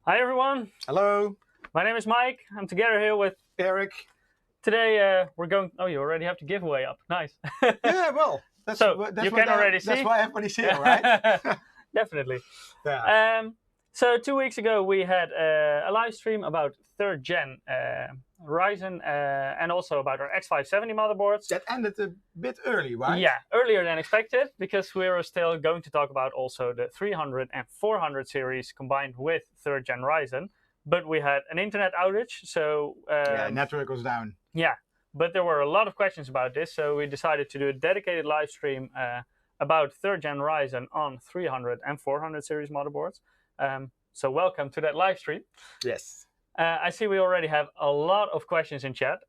Hi everyone. Hello. My name is Mike. I'm together here with Eric. Today we're going. Oh, you already have the giveaway up. Nice. Yeah, well, that's so that's you what can already see. That's why everybody's here, right? Definitely. Yeah. So 2 weeks ago we had a live stream about 3rd Gen Ryzen and also about our X570 motherboards. That ended a bit early, right? Yeah, earlier than expected because we were still going to talk about also the 300 and 400 series combined with 3rd Gen Ryzen. But we had an internet outage, so yeah, network was down. Yeah, but there were a lot of questions about this, so we decided to do a dedicated live stream about 3rd Gen Ryzen on 300 and 400 series motherboards. So welcome to that live stream. Yes. I see we already have a lot of questions in chat.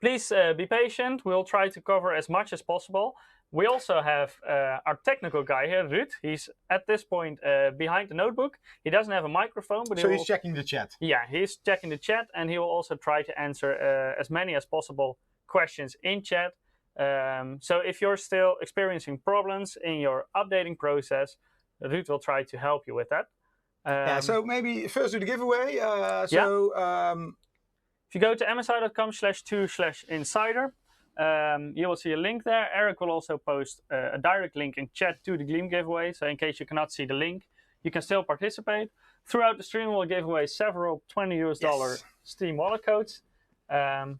Please be patient. We'll try to cover as much as possible. We also have our technical guy here, Ruud. He's at this point behind the notebook. He doesn't have a microphone, but he's checking the chat. Yeah, he's checking the chat, and he will also try to answer as many as possible questions in chat. So if you're still experiencing problems in your updating process, Ruud will try to help you with that. Yeah, so maybe first do the giveaway. If you go to msi.com/2/insider, you will see a link there. Eric will also post a direct link in chat to the Gleam giveaway. So in case you cannot see the link, you can still participate. Throughout the stream, we'll give away several $20 Steam wallet codes.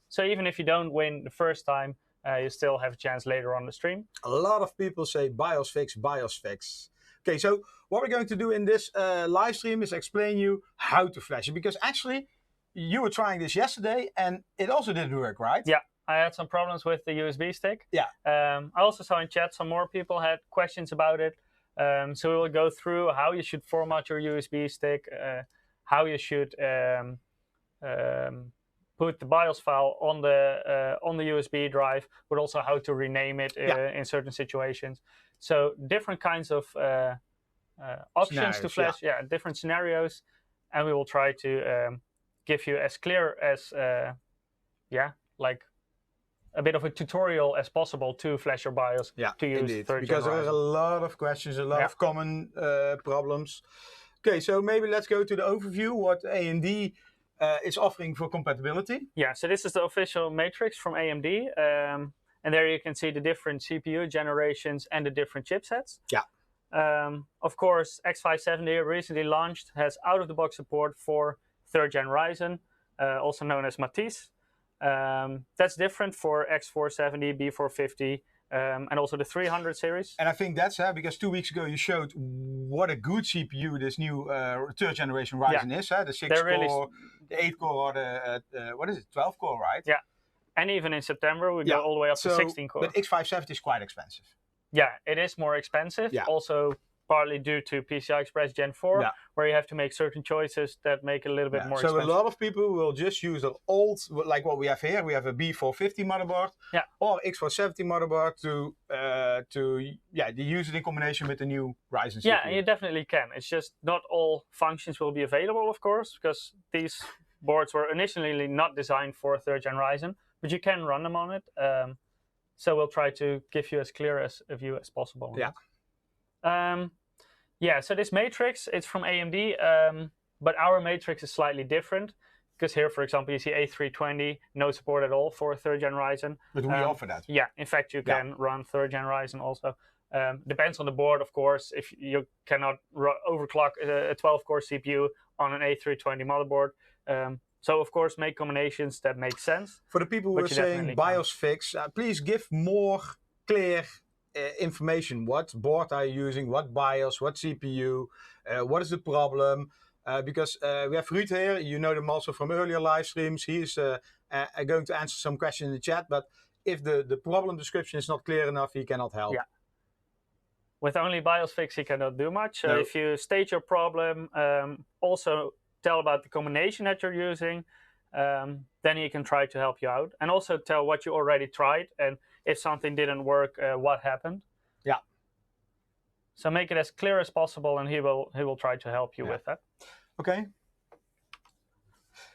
So even if you don't win the first time, you still have a chance later on the stream. A lot of people say BIOS fix, BIOS fix. Okay, so what we're going to do in this live stream is explain you how to flash it. Because actually, you were trying this yesterday and it also didn't work, right? Yeah, I had some problems with the USB stick. Yeah. I also saw in chat some more people had questions about it. So we will go through how you should format your USB stick, how you should put the BIOS file on the USB drive, but also how to rename it in certain situations. So different kinds of options to flash, different scenarios, and we will try to give you as clear as, like a bit of a tutorial as possible to flash your BIOS to use indeed. 3rd Gen because there Ryzen. are a lot of questions, a lot of common problems. Okay, so maybe let's go to the overview, what AMD is offering for compatibility. Yeah, so this is the official matrix from AMD. And there you can see the different CPU generations and the different chipsets. Yeah. Of course, X570 recently launched, has out-of-the-box support for 3rd Gen Ryzen, also known as Matisse. That's different for X470, B450, and also the 300 series. And I think that's because 2 weeks ago you showed what a good CPU this new 3rd generation Ryzen is. The 6-core, the 8-core, or the, what is it, 12-core, right? Yeah. And even in September, we go all the way up to 16-core. But X570 is quite expensive. Yeah, it is more expensive. Yeah. Also, partly due to PCI Express Gen 4, where you have to make certain choices that make it a little bit more expensive. So a lot of people will just use an old, like what we have here. We have a B450 motherboard or X470 motherboard to use it in combination with the new Ryzen CPU. Yeah, you definitely can. It's just not all functions will be available, of course, because these boards were initially not designed for 3rd Gen Ryzen, but you can run them on it. So we'll try to give you as clear as a view as possible. So this matrix, it's from AMD, but our matrix is slightly different. Because here, for example, you see A320, no support at all for 3rd Gen Ryzen. But we offer that. Yeah, in fact, you can run 3rd Gen Ryzen also. Depends on the board, of course. If you cannot overclock a 12-core CPU on an A320 motherboard. So, of course, make combinations that make sense. For the people who are saying BIOS fix, please give more clear information. What board are you using? What BIOS? What CPU? What is the problem? Because we have Ruud here. You know them also from earlier live streams. He's going to answer some questions in the chat. But if the problem description is not clear enough, he cannot help. Yeah. With only BIOS fix, he cannot do much. So if you state your problem, also tell about the combination that you're using, then he can try to help you out. And also tell what you already tried, and if something didn't work, what happened. Yeah. So make it as clear as possible, and he will try to help you with that. Okay.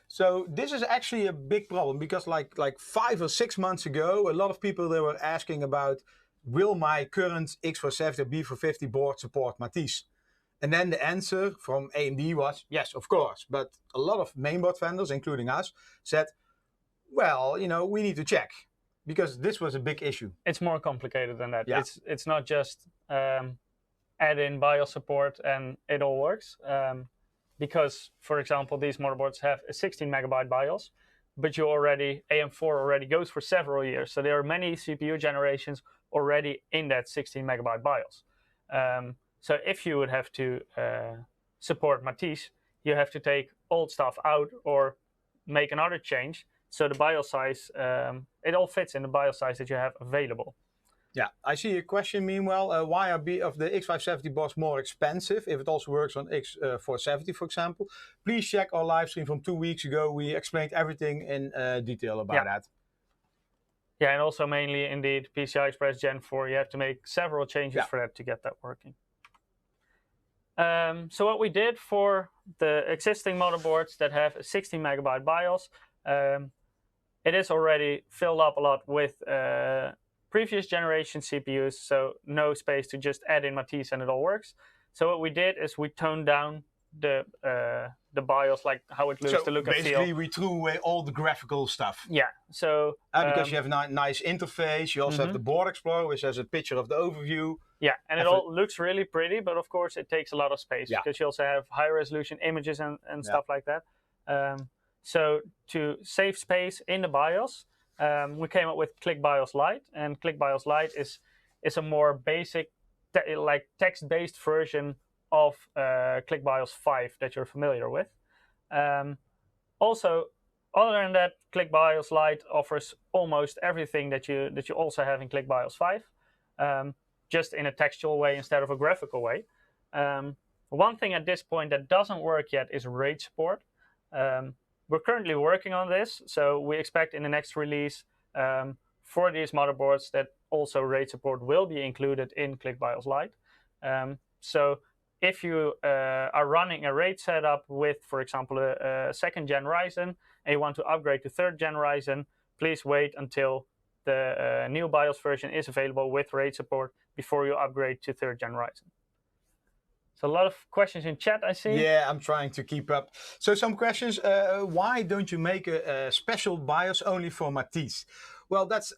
So this is actually a big problem, because like 5 or 6 months ago, a lot of people, they were asking about, will my current X470 or B450 board support Matisse? And then the answer from AMD was, yes, of course. But a lot of mainboard vendors, including us, said, well, we need to check. Because this was a big issue. It's more complicated than that. Yeah. It's not just add in BIOS support and it all works. Because, for example, these motherboards have a 16 megabyte BIOS, but AM4 already goes for several years. So there are many CPU generations already in that 16 megabyte BIOS. So if you would have to support Matisse, you have to take old stuff out or make another change. So the BIOS size, it all fits in the BIOS size that you have available. Yeah, I see a question meanwhile. Why are the X570 boards more expensive if it also works on X470, for example? Please check our live stream from 2 weeks ago. We explained everything in detail about that. Yeah, and also mainly indeed PCI Express Gen 4. You have to make several changes for that to get that working. So what we did for the existing motherboards that have a 16 megabyte BIOS, it is already filled up a lot with previous generation CPUs, so no space to just add in Matisse and it all works. So what we did is we toned down the BIOS, like how it looks, the look and feel. Basically, we threw away all the graphical stuff. Yeah, so... because you have a nice interface, you also have the Board Explorer, which has a picture of the overview. Yeah, and it all looks really pretty, but of course it takes a lot of space because you also have high resolution images and stuff like that. So to save space in the BIOS, we came up with ClickBIOS Lite, and ClickBIOS Lite is a more basic, text-based version of ClickBIOS 5 that you're familiar with. Also, other than that, ClickBIOS Lite offers almost everything that you also have in ClickBIOS 5, just in a textual way instead of a graphical way. One thing at this point that doesn't work yet is RAID support. We're currently working on this, so we expect in the next release for these motherboards that also RAID support will be included in ClickBIOS Lite. So if you are running a RAID setup with, for example, a 2nd Gen Ryzen, and you want to upgrade to 3rd Gen Ryzen, please wait until the new BIOS version is available with RAID support before you upgrade to 3rd Gen Ryzen. So a lot of questions in chat, I see. Yeah, I'm trying to keep up. So some questions. Why don't you make a special BIOS only for Matisse? Well, that's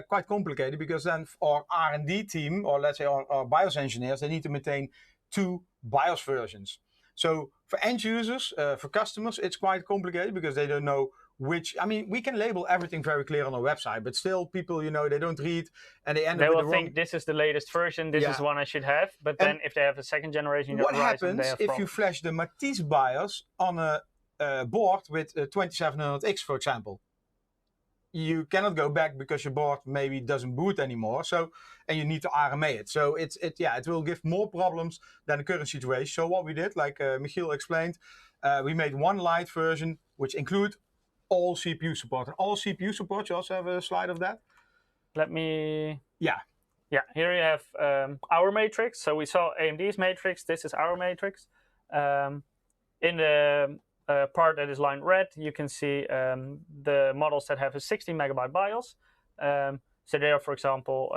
quite complicated because then our R&D team, or let's say our BIOS engineers, they need to maintain 2 BIOS versions. So for end users, for customers, it's quite complicated because they don't know which. I mean, we can label everything very clear on our website, but still people, they don't read and they end up with the wrong... They will think this is the latest version, this is one I should have, but then if they have a 2nd generation Ryzen, what happens if you flash the Matisse BIOS on a board with a 2700X, for example? You cannot go back because your board maybe doesn't boot anymore, and you need to RMA it. So it will give more problems than the current situation. So what we did, like Michiel explained, we made one light version which include all CPU support. And all CPU support, you also have a slide of that? Let me... Yeah, here you have our matrix. So we saw AMD's matrix, this is our matrix. In the part that is lined red, you can see the models that have a 16 megabyte BIOS. So they are, for example,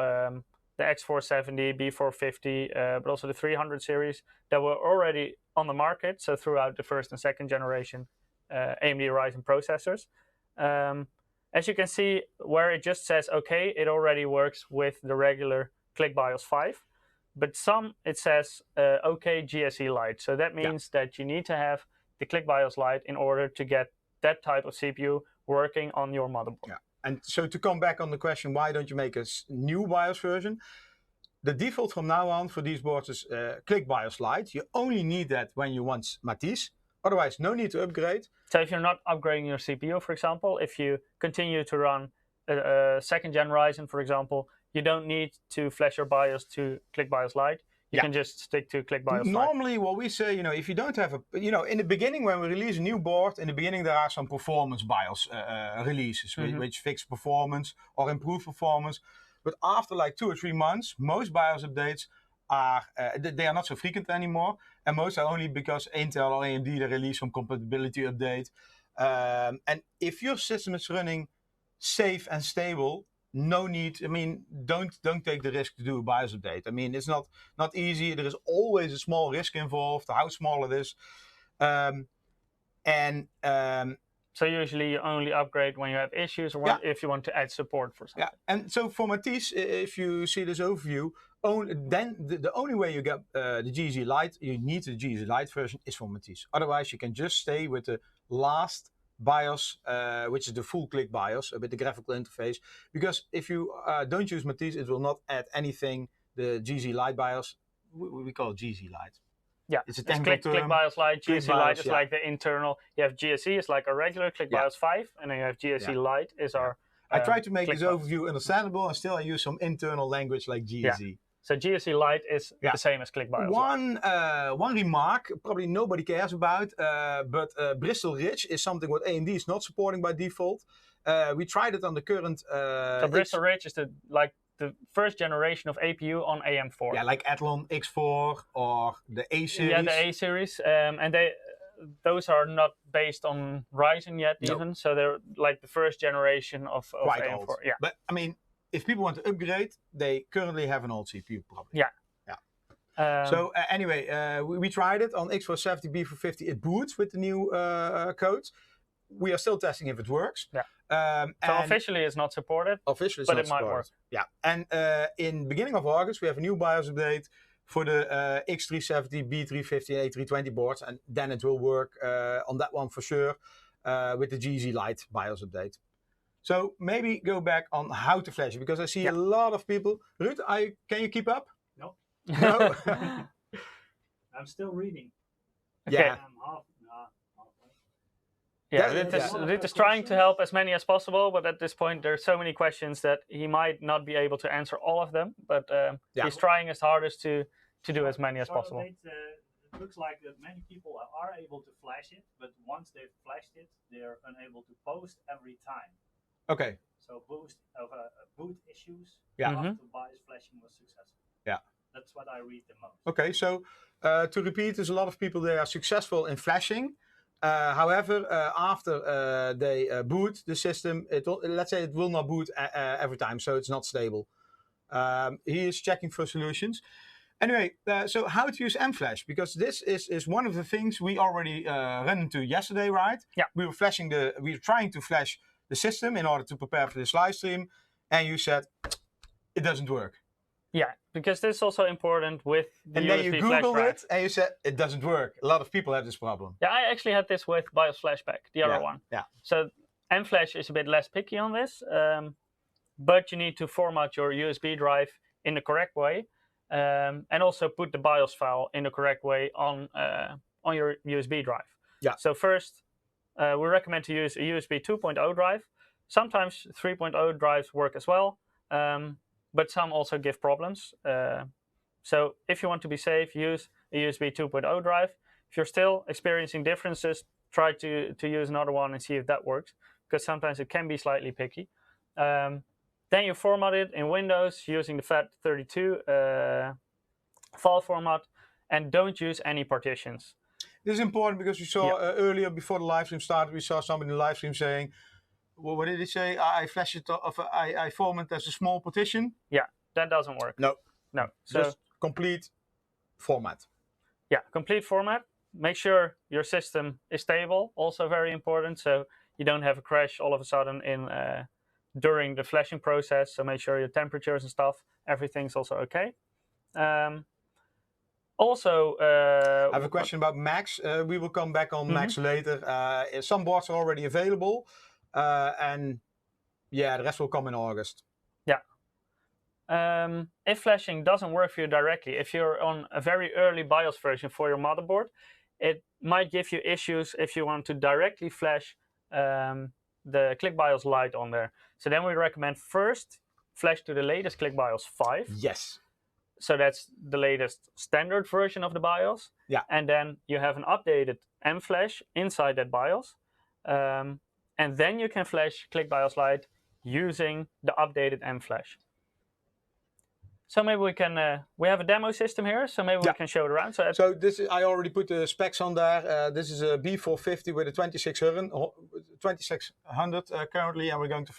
the X470, B450, but also the 300 series that were already on the market. So throughout the 1st and 2nd generation AMD Ryzen processors. As you can see, where it just says OK, it already works with the regular ClickBIOS 5. But some, it says OK GSE Lite. So that means that you need to have the ClickBIOS Lite in order to get that type of CPU working on your motherboard. Yeah. And so to come back on the question, why don't you make a new BIOS version? The default from now on for these boards is ClickBIOS Lite. You only need that when you want Matisse. Otherwise, no need to upgrade. So if you're not upgrading your CPU, for example, if you continue to run a 2nd Gen Ryzen, for example, you don't need to flash your BIOS to ClickBIOS Lite. You can just stick to ClickBIOS Lite. Normally, what we say, if you don't have in the beginning when we release a new board, in the beginning there are some performance BIOS releases, which fix performance or improve performance. But after like 2 or 3 months, most BIOS updates they are not so frequent anymore, and most are only because Intel or AMD they release some compatibility update. And if your system is running safe and stable, no need. I mean, don't take the risk to do a BIOS update. I mean, it's not easy. There is always a small risk involved. How small it is, so usually you only upgrade when you have issues or if you want to add support for something. Yeah, and so for Matisse, if you see this overview, then the only way you get the GZ Lite, you need the GZ Lite version, is for Matisse. Otherwise, you can just stay with the last BIOS, which is the full click BIOS with the graphical interface. Because if you don't use Matisse, it will not add anything. The GZ Lite BIOS, we call it GZ Lite. Yeah, it's a technical term. Click BIOS Lite. GSC Lite is like the internal. You have GSC, it's like a regular Click BIOS 5, and then you have GSC Lite is our. I tried to make this overview understandable, and still I use some internal language like GSC. Yeah. So GSC Lite is the same as Click BIOS. One remark, probably nobody cares about, but Bristol Ridge is something what AMD is not supporting by default. We tried it on the current. So Bristol Ridge is the first generation of APU on AM4. Yeah, like Athlon X4 or the A series. Yeah, the A series, and those are not based on Ryzen yet, even. So they're like the first generation of quite AM4. Old. Yeah, but I mean, if people want to upgrade, they currently have an old CPU probably. Yeah. So anyway, we tried it on X470, B450. It boots with the new codes. We are still testing if it works. Yeah. So officially it's not supported. Officially, but it might work. Yeah. And in beginning of August, we have a new BIOS update for the X370, B350, and A320 boards, and then it will work on that one for sure with the GZ Lite BIOS update. So maybe go back on how to flash it, because I see a lot of people. Ruud, can you keep up? No. No. I'm still reading. Okay. Yeah. Ruud is trying to help as many as possible, but at this point there's so many questions that he might not be able to answer all of them. But he's trying his hardest to do as many as possible. It looks like that many people are able to flash it, but once they've flashed it, they're unable to post every time. Okay. So boot issues after BIOS flashing was successful. Yeah. That's what I read the most. Okay, so to repeat, there's a lot of people they are successful in flashing. However, after they boot the system, let's say it will not boot every time, so it's not stable. He is checking for solutions. Anyway, so how to use mFlash, because this is one of the things we already ran into yesterday, right? Yeah. We were trying to flash the system in order to prepare for this live stream, and you said it doesn't work. Yeah, because this is also important with the and USB then you Googled flash it and you said it doesn't work. A lot of people have this problem. Yeah, I actually had this with BIOS flashback, the other one. Yeah. So mFlash is a bit less picky on this, but you need to format your USB drive in the correct way, and also put the BIOS file in the correct way on your USB drive. Yeah. So first, we recommend to use a USB 2.0 drive. Sometimes 3.0 drives work as well. But some also give problems. So if you want to be safe, use a USB 2.0 drive. If you're still experiencing differences, try to use another one and see if that works, because sometimes it can be slightly picky. Then you format it in Windows using the FAT32 file format, and don't use any partitions. This is important because we saw earlier, before the live stream started, we saw somebody in the live stream saying, well, what did he say? I flash it, I format as a small partition. Yeah, that doesn't work. No. So just complete format. Yeah, complete format. Make sure your system is stable. Also very important, so you don't have a crash all of a sudden during the flashing process. So make sure your temperatures and stuff, everything's also okay. Also, I have a question about Macs. We will come back on Macs later. Some boards are already available. And yeah, the rest will come in August. Yeah. If flashing doesn't work for you directly, if you're on a very early BIOS version for your motherboard, it might give you issues if you want to directly flash the Click BIOS Lite on there. So then we recommend first flash to the latest Click BIOS 5. Yes. So that's the latest standard version of the BIOS. Yeah. And then you have an updated mFlash inside that BIOS. And then you can flash Click BIOS Lite using the updated mFlash. So maybe we can, we have a demo system here, so maybe we can show it around. So this is, I already put the specs on there. This is a B450 with a 2600 currently, and we're going to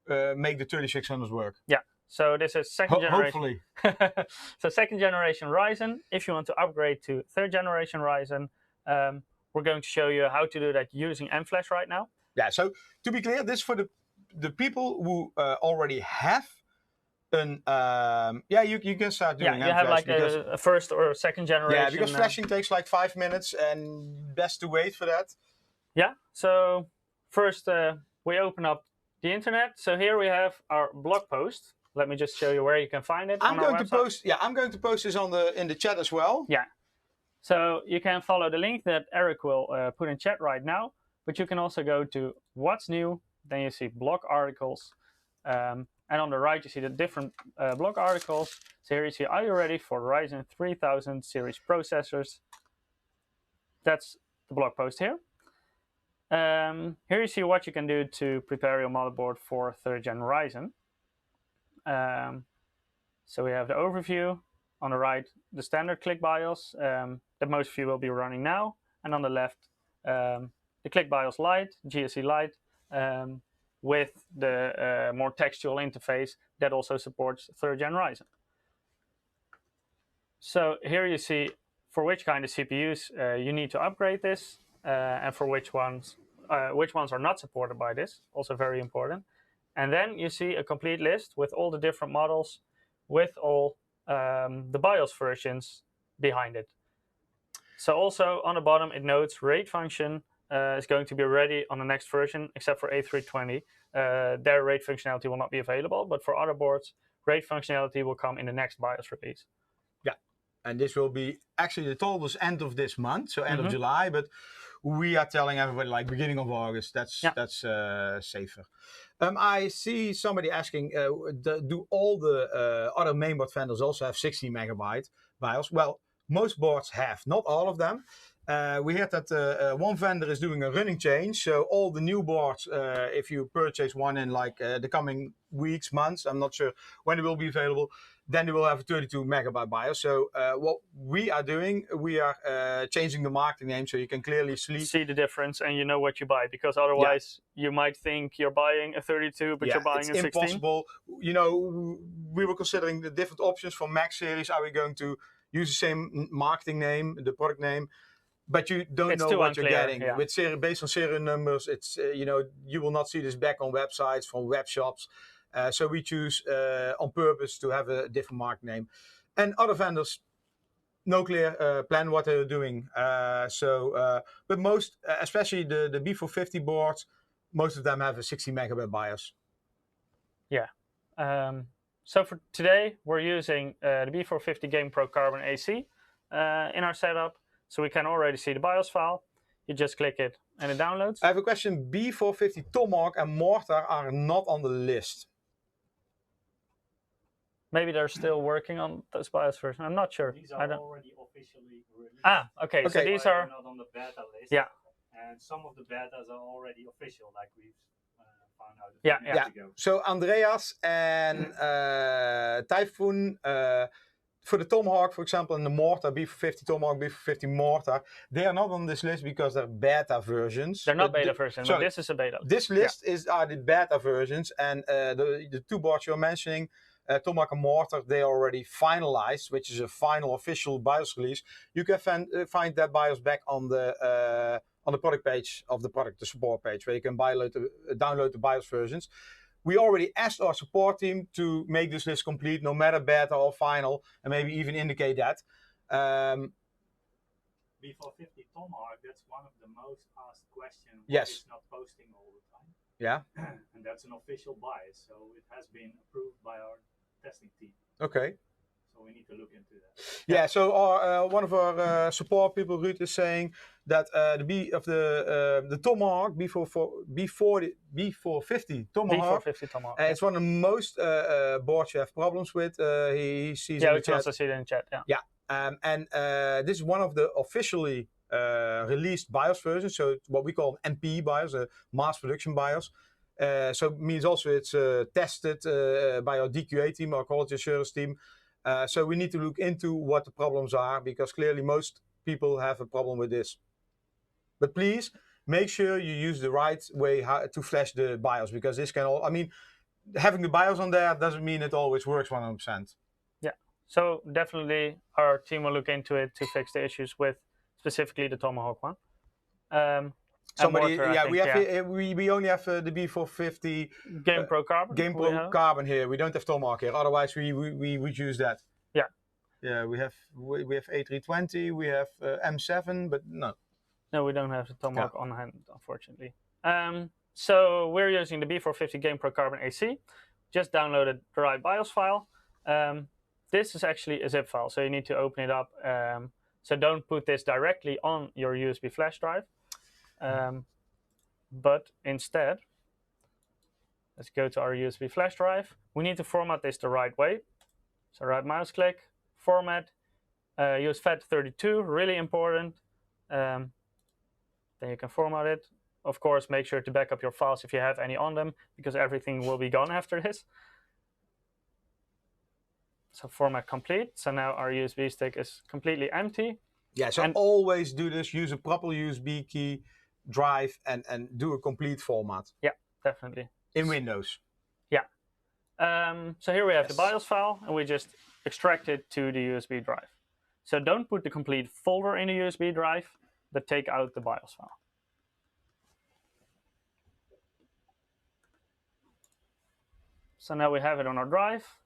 make the 3600s work. Yeah. So this is second generation. Hopefully. So second generation Ryzen. If you want to upgrade to third generation Ryzen, we're going to show you how to do that using MFlash right now. Yeah. So to be clear, this is for the people who already have an you can start doing you have like a first or second generation. Yeah, because flashing takes like 5 minutes, and best to wait for that. Yeah. So first we open up the internet. So here we have our blog post. Let me just show you where you can find it. I'm going to post this in the chat as well. Yeah. So you can follow the link that Eric will put in chat right now, but you can also go to What's New. Then you see blog articles, and on the right you see the different blog articles. So here you see, are you ready for Ryzen 3000 series processors? That's the blog post here. Here you see what you can do to prepare your motherboard for 3rd Gen Ryzen. So we have the overview. On the right, the standard click BIOS that most of you will be running now. And on the left, the click BIOS Lite, GSE Lite, with the more textual interface that also supports 3rd Gen Ryzen. So here you see for which kind of CPUs you need to upgrade this, and for which ones are not supported by this, also very important. And then you see a complete list with all the different models, with all the BIOS versions behind it. So also on the bottom it notes RAID function is going to be ready on the next version, except for A320. Their RAID functionality will not be available, but for other boards, RAID functionality will come in the next BIOS release. Yeah, and this will be, actually the told was end of this month, so end of July, but we are telling everybody like beginning of August. That's safer. I see somebody asking, do all the other mainboard vendors also have 16 megabyte BIOS? Well, most boards have, not all of them. We heard that one vendor is doing a running change, so all the new boards, if you purchase one in like the coming weeks, months, I'm not sure when it will be available, then they will have a 32 megabyte BIOS. So what we are doing, we are changing the marketing name so you can clearly see the difference and you know what you buy, because otherwise you might think you're buying a 32 but you're buying a 16. It's impossible. You know, we were considering the different options for Max series. Are we going to use the same marketing name, the product name? But you don't know what you're getting. Yeah. Based on serial numbers, it's you will not see this back on websites from web shops. So we choose on purpose to have a different market name. And other vendors, no clear plan what they're doing. But most, especially the B450 boards, most of them have a 60 megabyte BIOS. Yeah. So for today, we're using the B450 Game Pro Carbon AC in our setup. So we can already see the BIOS file. You just click it and it downloads. I have a question. B450 Tomahawk and Mortar are not on the list. Maybe they're still working on those BIOS versions. I'm not sure. These are already officially released. Okay. So these are not on the beta list. Yeah. And some of the betas are already official, like we've found out a few minutes ago. So Andreas and Typhoon, for the Tomahawk, for example, and the Mortar, B450 Tomahawk, B450 Mortar, they are not on this list because they're beta versions. They're not beta versions, but this is a beta. This list are the beta versions, and the two boards you're mentioning, Tomahawk and Mortar, they are already finalized, which is a final official BIOS release. You can find that BIOS back on the product page of the product, the support page, where you can download the BIOS versions. We already asked our support team to make this list complete, no matter beta or final, and maybe even indicate that. B450 Tomahawk, that's one of the most asked questions. Yes. It's not posting all the time. Yeah. And that's an official BIOS, so it has been approved by our testing team. Okay. So we need to look into that. Yeah, so our, one of our support people, Ruud, is saying that the Tomahawk, B450 Tomahawk, it's one of the most boards you have problems with. He sees we can also see it in the chat. And this is one of the officially released BIOS versions, so what we call MP BIOS, a mass production BIOS. So it means also it's tested by our DQA team, our quality assurance team. So we need to look into what the problems are, because clearly most people have a problem with this. But please make sure you use the right way to flash the BIOS, because this can all, I mean, having the BIOS on there doesn't mean it always works 100%. Yeah, so definitely our team will look into it to fix the issues with specifically the Tomahawk one. Somebody, Mortar, we only have the B450 Game Pro Carbon. Game Pro Carbon here. We don't have Tomahawk here. Otherwise, we would use that. Yeah. Yeah, we have A320, we have M7, but no. No, we don't have the Tomahawk on hand, unfortunately. So we're using the B450 Game Pro Carbon AC. Just downloaded the right BIOS file. This is actually a zip file, so you need to open it up. So don't put this directly on your USB flash drive. But instead, let's go to our USB flash drive. We need to format this the right way. So right mouse click, format, use FAT32, really important. Then you can format it. Of course, make sure to back up your files if you have any on them, because everything will be gone after this. So format complete. So now our USB stick is completely empty. Yeah, so always do this, use a proper USB key drive and do a complete format. Yeah, definitely. In Windows. Yeah. So here we have the BIOS file, and we just extract it to the USB drive. So don't put the complete folder in the USB drive, but take out the BIOS file. So now we have it on our drive.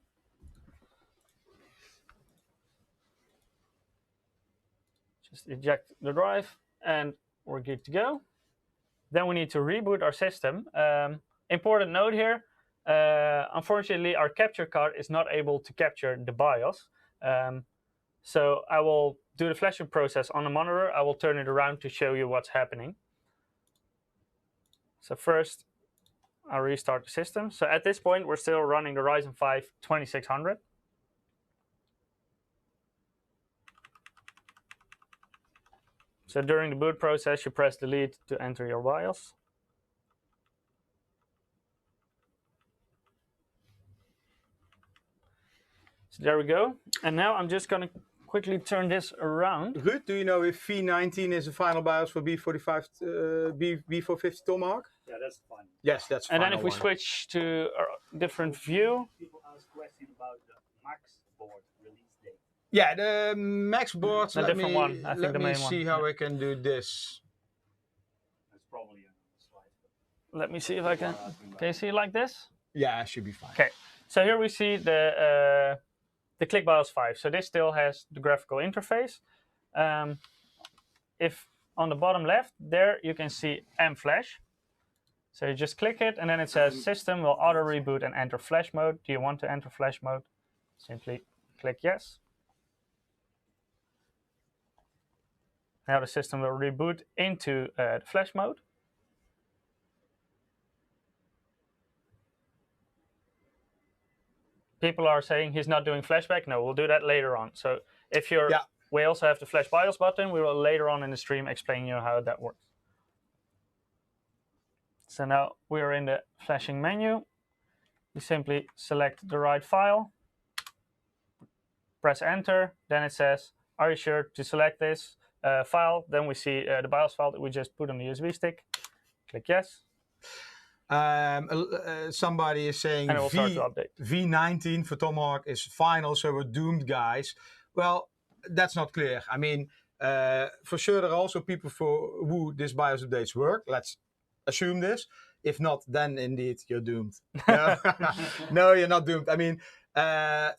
Just eject the drive, and we're good to go. Then we need to reboot our system. Important note here, unfortunately our capture card is not able to capture the BIOS. So I will do the flashing process on the monitor. I will turn it around to show you what's happening. So first, I'll restart the system. So at this point, we're still running the Ryzen 5 2600. So during the boot process, you press delete to enter your BIOS. So there we go. And now I'm just going to quickly turn this around. Ruud, do you know if V19 is the final BIOS for B450 Tomahawk? Yeah, that's fine. Yes, that's fine. And then if we switch to a different view. People ask questions about the Motherboard release date. Yeah, the Max board. Let me see how I can do this. That's probably on the slide. Let me see if I can. Can you see it like this? Yeah, it should be fine. Okay, so here we see the ClickBIOS 5. So this still has the graphical interface. If on the bottom left there, you can see M-Flash. So you just click it, and then it says system will auto reboot and enter flash mode. Do you want to enter flash mode? Simply click yes. Now the system will reboot into the flash mode. People are saying he's not doing flashback. No, we'll do that later on. So if you're, we also have the flash BIOS button. We will later on in the stream explain you how that works. So now we're in the flashing menu. You simply select the right file, press enter. Then it says, are you sure to select this file? Then we see the BIOS file that we just put on the USB stick. Click yes. Somebody is saying V19 for Tomahawk is final, so we're doomed, guys. Well, that's not clear. I mean, for sure there are also people for who this BIOS updates work. Let's assume this. If not, then indeed you're doomed. No, no, you're not doomed. I mean, our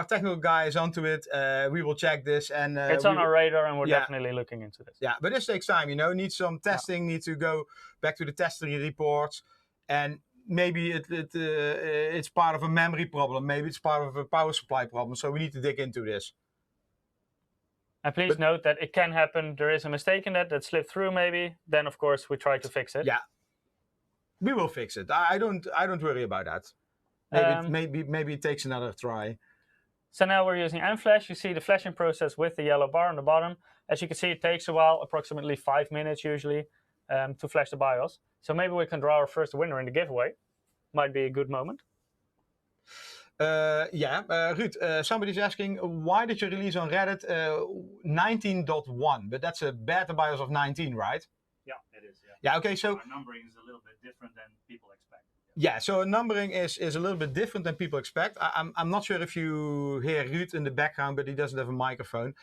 technical guy is onto it. We will check this, and it's on our radar, and we're definitely looking into this. Yeah, but this takes time. You know, need some testing. Need to go back to the testing reports. And maybe it's part of a memory problem. Maybe it's part of a power supply problem. So we need to dig into this. And please note that it can happen. There is a mistake in that slipped through maybe. Then, of course, we try to fix it. Yeah. We will fix it. I don't worry about that. Maybe it takes another try. So now we're using M-Flash. You see the flashing process with the yellow bar on the bottom. As you can see, it takes a while, approximately 5 minutes usually, to flash the BIOS. So maybe we can draw our first winner in the giveaway. Might be a good moment. Ruud, somebody's asking, why did you release on Reddit 19.1? But that's a beta BIOS of 19, right? Yeah, it is. Yeah. Yeah. Okay. So our numbering is a little bit different than people expect. Yeah, so numbering is a little bit different than people expect. I'm not sure if you hear Ruud in the background, but he doesn't have a microphone.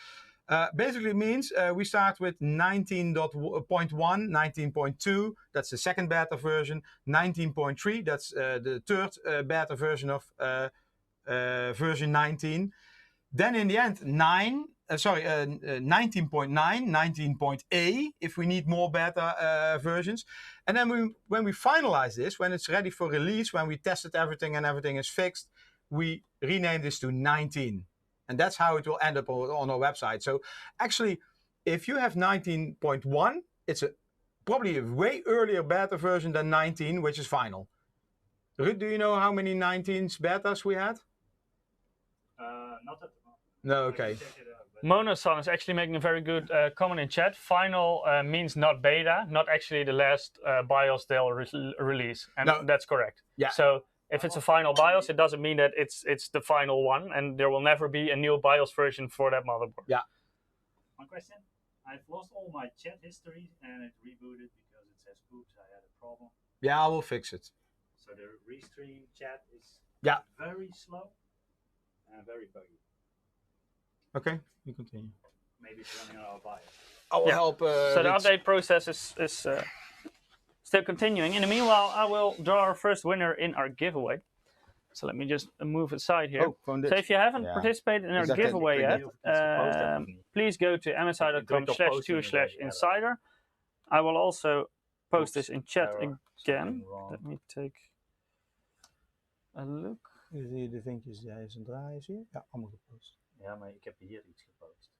Basically, it means we start with 19.1, 19.2, that's the second beta version, 19.3, that's the third beta version of version 19. Then in the end, 19.9, 19.A, if we need more beta versions. And then when we finalize this, when it's ready for release, when we tested everything and everything is fixed, we rename this to 19. And that's how it will end up on our website. So actually, if you have 19.1, it's probably a way earlier beta version than 19, which is final. Ruud, do you know how many 19s betas we had? Not at the moment. No, okay. Monoson is actually making a very good comment in chat. Final means not beta, not actually the last BIOS they'll release. And No. that's correct. Yeah. So if it's a final BIOS, it doesn't mean that it's the final one, and there will never be a new BIOS version for that motherboard. Yeah. One question. I've lost all my chat history and it rebooted because it says, oops, I had a problem. Yeah, I will fix it. So the restream chat is very slow and very buggy. Okay, you continue. Maybe it's running out of BIOS. I will help. So the update process is still continuing. In the meanwhile, I will draw our first winner in our giveaway. So let me just move aside here. So if you haven't participated in our giveaway yet, please go to msi.com/2/insider. I will also post this in chat again. Let me take a look. Zie je de vinkjes die hij zijn draaien, zie je? Ja, allemaal gepost. Ja, maar ik heb hier iets gepost.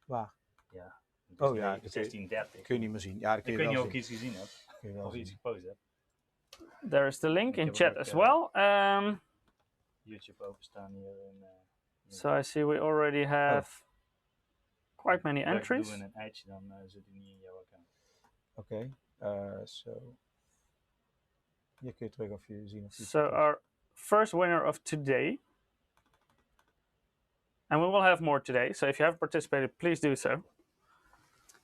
Waar? Ja. Oh ja, 1630. kun je niet meer zien. Ja, dat kun je wel zien. Ook iets gezien hebt. Of iets gepost hebt. There is the link in chat as well. YouTube openstaan hier. So I see we already have quite many entries. Doe een eitje, dan zit hij niet in jouw account. Oké, so hier kun je terug of je zien of je So our first winner of today, and we will have more today, so if you haven't participated, please do so.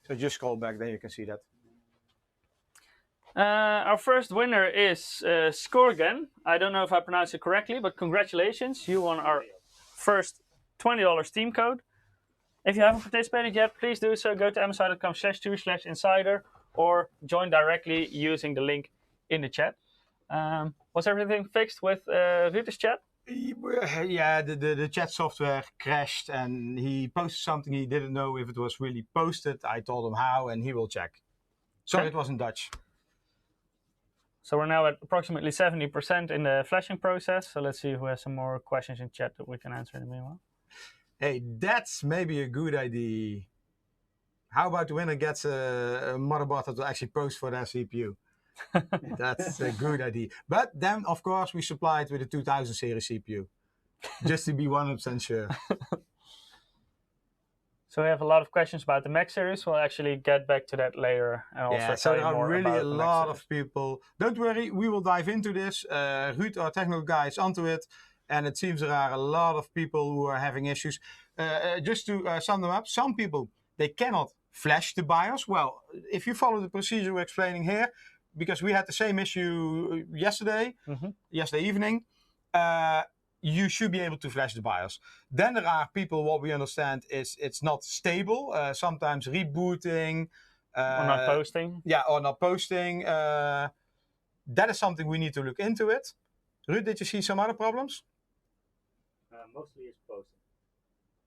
So just scroll back, then you can see that. Our first winner is Scorgan. I don't know if I pronounced it correctly, but congratulations. You won our first $20 Steam code. If you haven't participated yet, please do so. Go to msi.com/2/insider or join directly using the link in the chat. Was everything fixed with Ruud's chat? Yeah, the chat software crashed and he posted something he didn't know if it was really posted. I told him how and he will check. Sorry, it was in Dutch. So we're now at approximately 70% in the flashing process. So let's see who has some more questions in chat that we can answer in the meanwhile. Hey, that's maybe a good idea. How about the winner gets a motherboard that will actually post for their CPU? That's a good idea. But then, of course, we supply it with a 2000 series CPU. Just to be 100% sure. So we have a lot of questions about the Mac series. We'll actually get back to that later. And also so there are really a lot lot of people. Don't worry, we will dive into this. Ruud, our technical guy, is onto it. And it seems there are a lot of people who are having issues. Just to sum them up, some people, they cannot flash the BIOS. Well, if you follow the procedure we're explaining here, because we had the same issue yesterday evening, you should be able to flash the BIOS. Then there are people, what we understand is it's not stable, sometimes rebooting. Or not posting. Yeah, or not posting. That is something we need to look into it. Ruud, did you see some other problems? Mostly it's posting.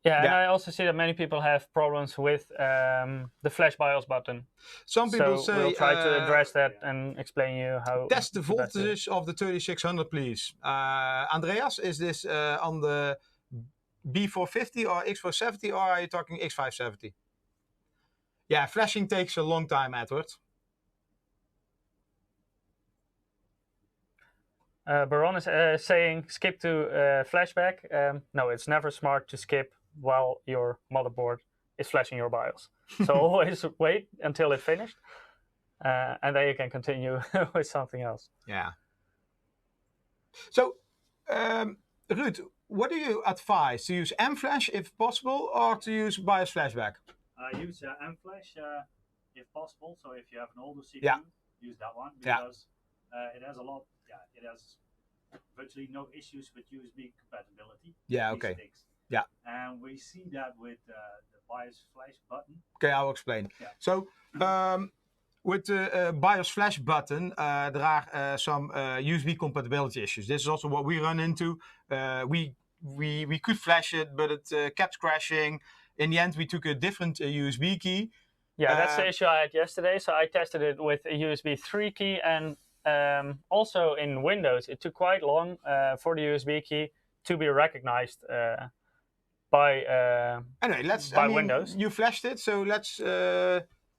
Yeah, and I also see that many people have problems with the flash BIOS button. Some people say we'll try to address that and explain you how. Test the voltage of the 3600, please. Andreas, is this on the B450 or X470, or are you talking X570? Yeah, flashing takes a long time, Edward. Baron is saying skip to flashback. No, it's never smart to skip while your motherboard is flashing your BIOS. So always wait until it's finished, and then you can continue with something else. Yeah. So, Ruud, what do you advise? To use M-Flash if possible, or to use BIOS flashback? Use M-Flash if possible. So if you have an older CPU, use that one because it has a lot it has virtually no issues with USB compatibility. Yeah, okay. Sticks. Yeah. And we see that with the BIOS flash button. Okay, I'll explain. Yeah. So, with the BIOS flash button, there are some USB compatibility issues. This is also what we run into. We could flash it, but it kept crashing. In the end, we took a different USB key. Yeah, that's the issue I had yesterday. So I tested it with a USB 3 key, and also in Windows, it took quite long for the USB key to be recognized by Windows. You flashed it, so let's.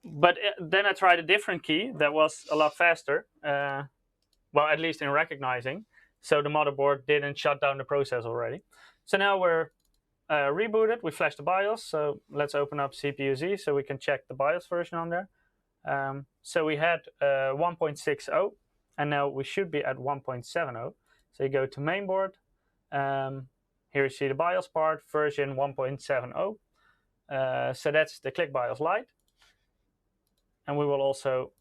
But then I tried a different key that was a lot faster. Well, at least in recognizing. So the motherboard didn't shut down the process already. So now we're rebooted. We flashed the BIOS. So let's open up CPU-Z so we can check the BIOS version on there. So we had 1.60, and now we should be at 1.70. So you go to mainboard. Here you see the BIOS part, version 1.70. So that's the Click BIOS Lite. And we will also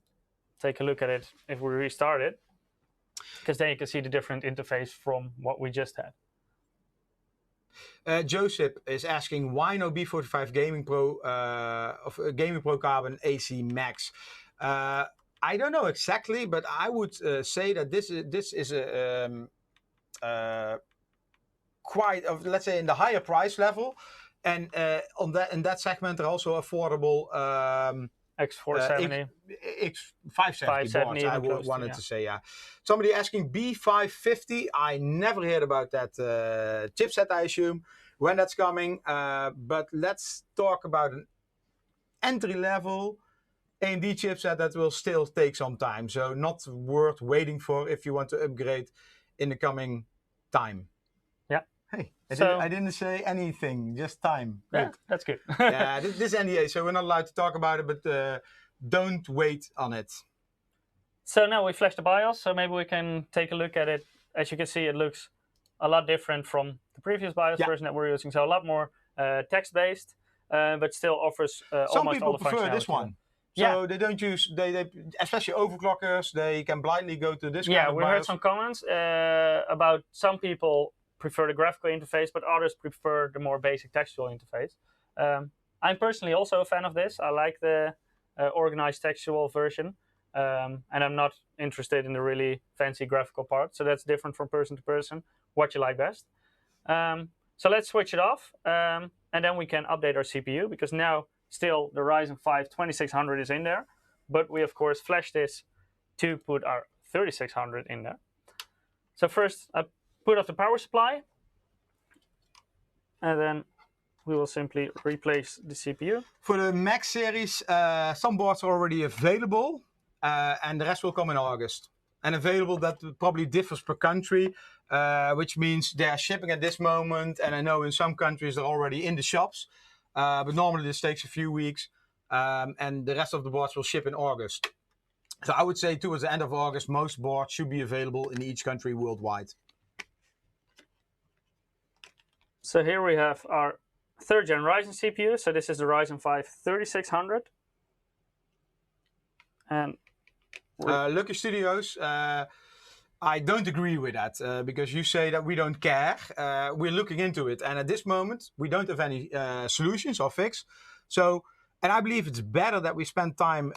take a look at it if we restart it, because then you can see the different interface from what we just had. Joseph is asking, why no B45 Gaming Pro Gaming Pro Carbon AC Max? I don't know exactly, but I would say that this is a quite of, let's say, in the higher price level, and in that segment are also affordable X470, X570 boards. I wanted to say, yeah. Somebody asking B550. I never heard about that chipset. I assume when that's coming. But let's talk about an entry level AMD chipset that will still take some time. So not worth waiting for if you want to upgrade in the coming time. Yeah. Hey, I didn't say anything, just time. Yeah, that's good. Yeah, this NDA, so we're not allowed to talk about it, but don't wait on it. So now we flashed the BIOS, so maybe we can take a look at it. As you can see, it looks a lot different from the previous BIOS version that we're using. So a lot more text-based, but still offers some almost all the functionality. Some people prefer this one. So they don't use, they especially overclockers, they can blindly go to this kind of BIOS. Yeah, we heard some comments about some people prefer the graphical interface, but others prefer the more basic textual interface. I'm personally also a fan of this. I like the organized textual version, and I'm not interested in the really fancy graphical part. So that's different from person to person, what you like best. So let's switch it off, and then we can update our CPU, because now still the Ryzen 5 2600 is in there, but we of course flash this to put our 3600 in there. So first I put off the power supply, and then we will simply replace the CPU. For the Max series, some boards are already available, and the rest will come in August. And available, that probably differs per country, which means they are shipping at this moment, and I know in some countries they're already in the shops, but normally this takes a few weeks, and the rest of the boards will ship in August. So I would say towards the end of August, most boards should be available in each country worldwide. So here we have our 3rd Gen Ryzen CPU. So this is the Ryzen 5 3600. And Lucky Studios, I don't agree with that, because you say that we don't care. We're looking into it, and at this moment we don't have any solutions or fix. So, and I believe it's better that we spend time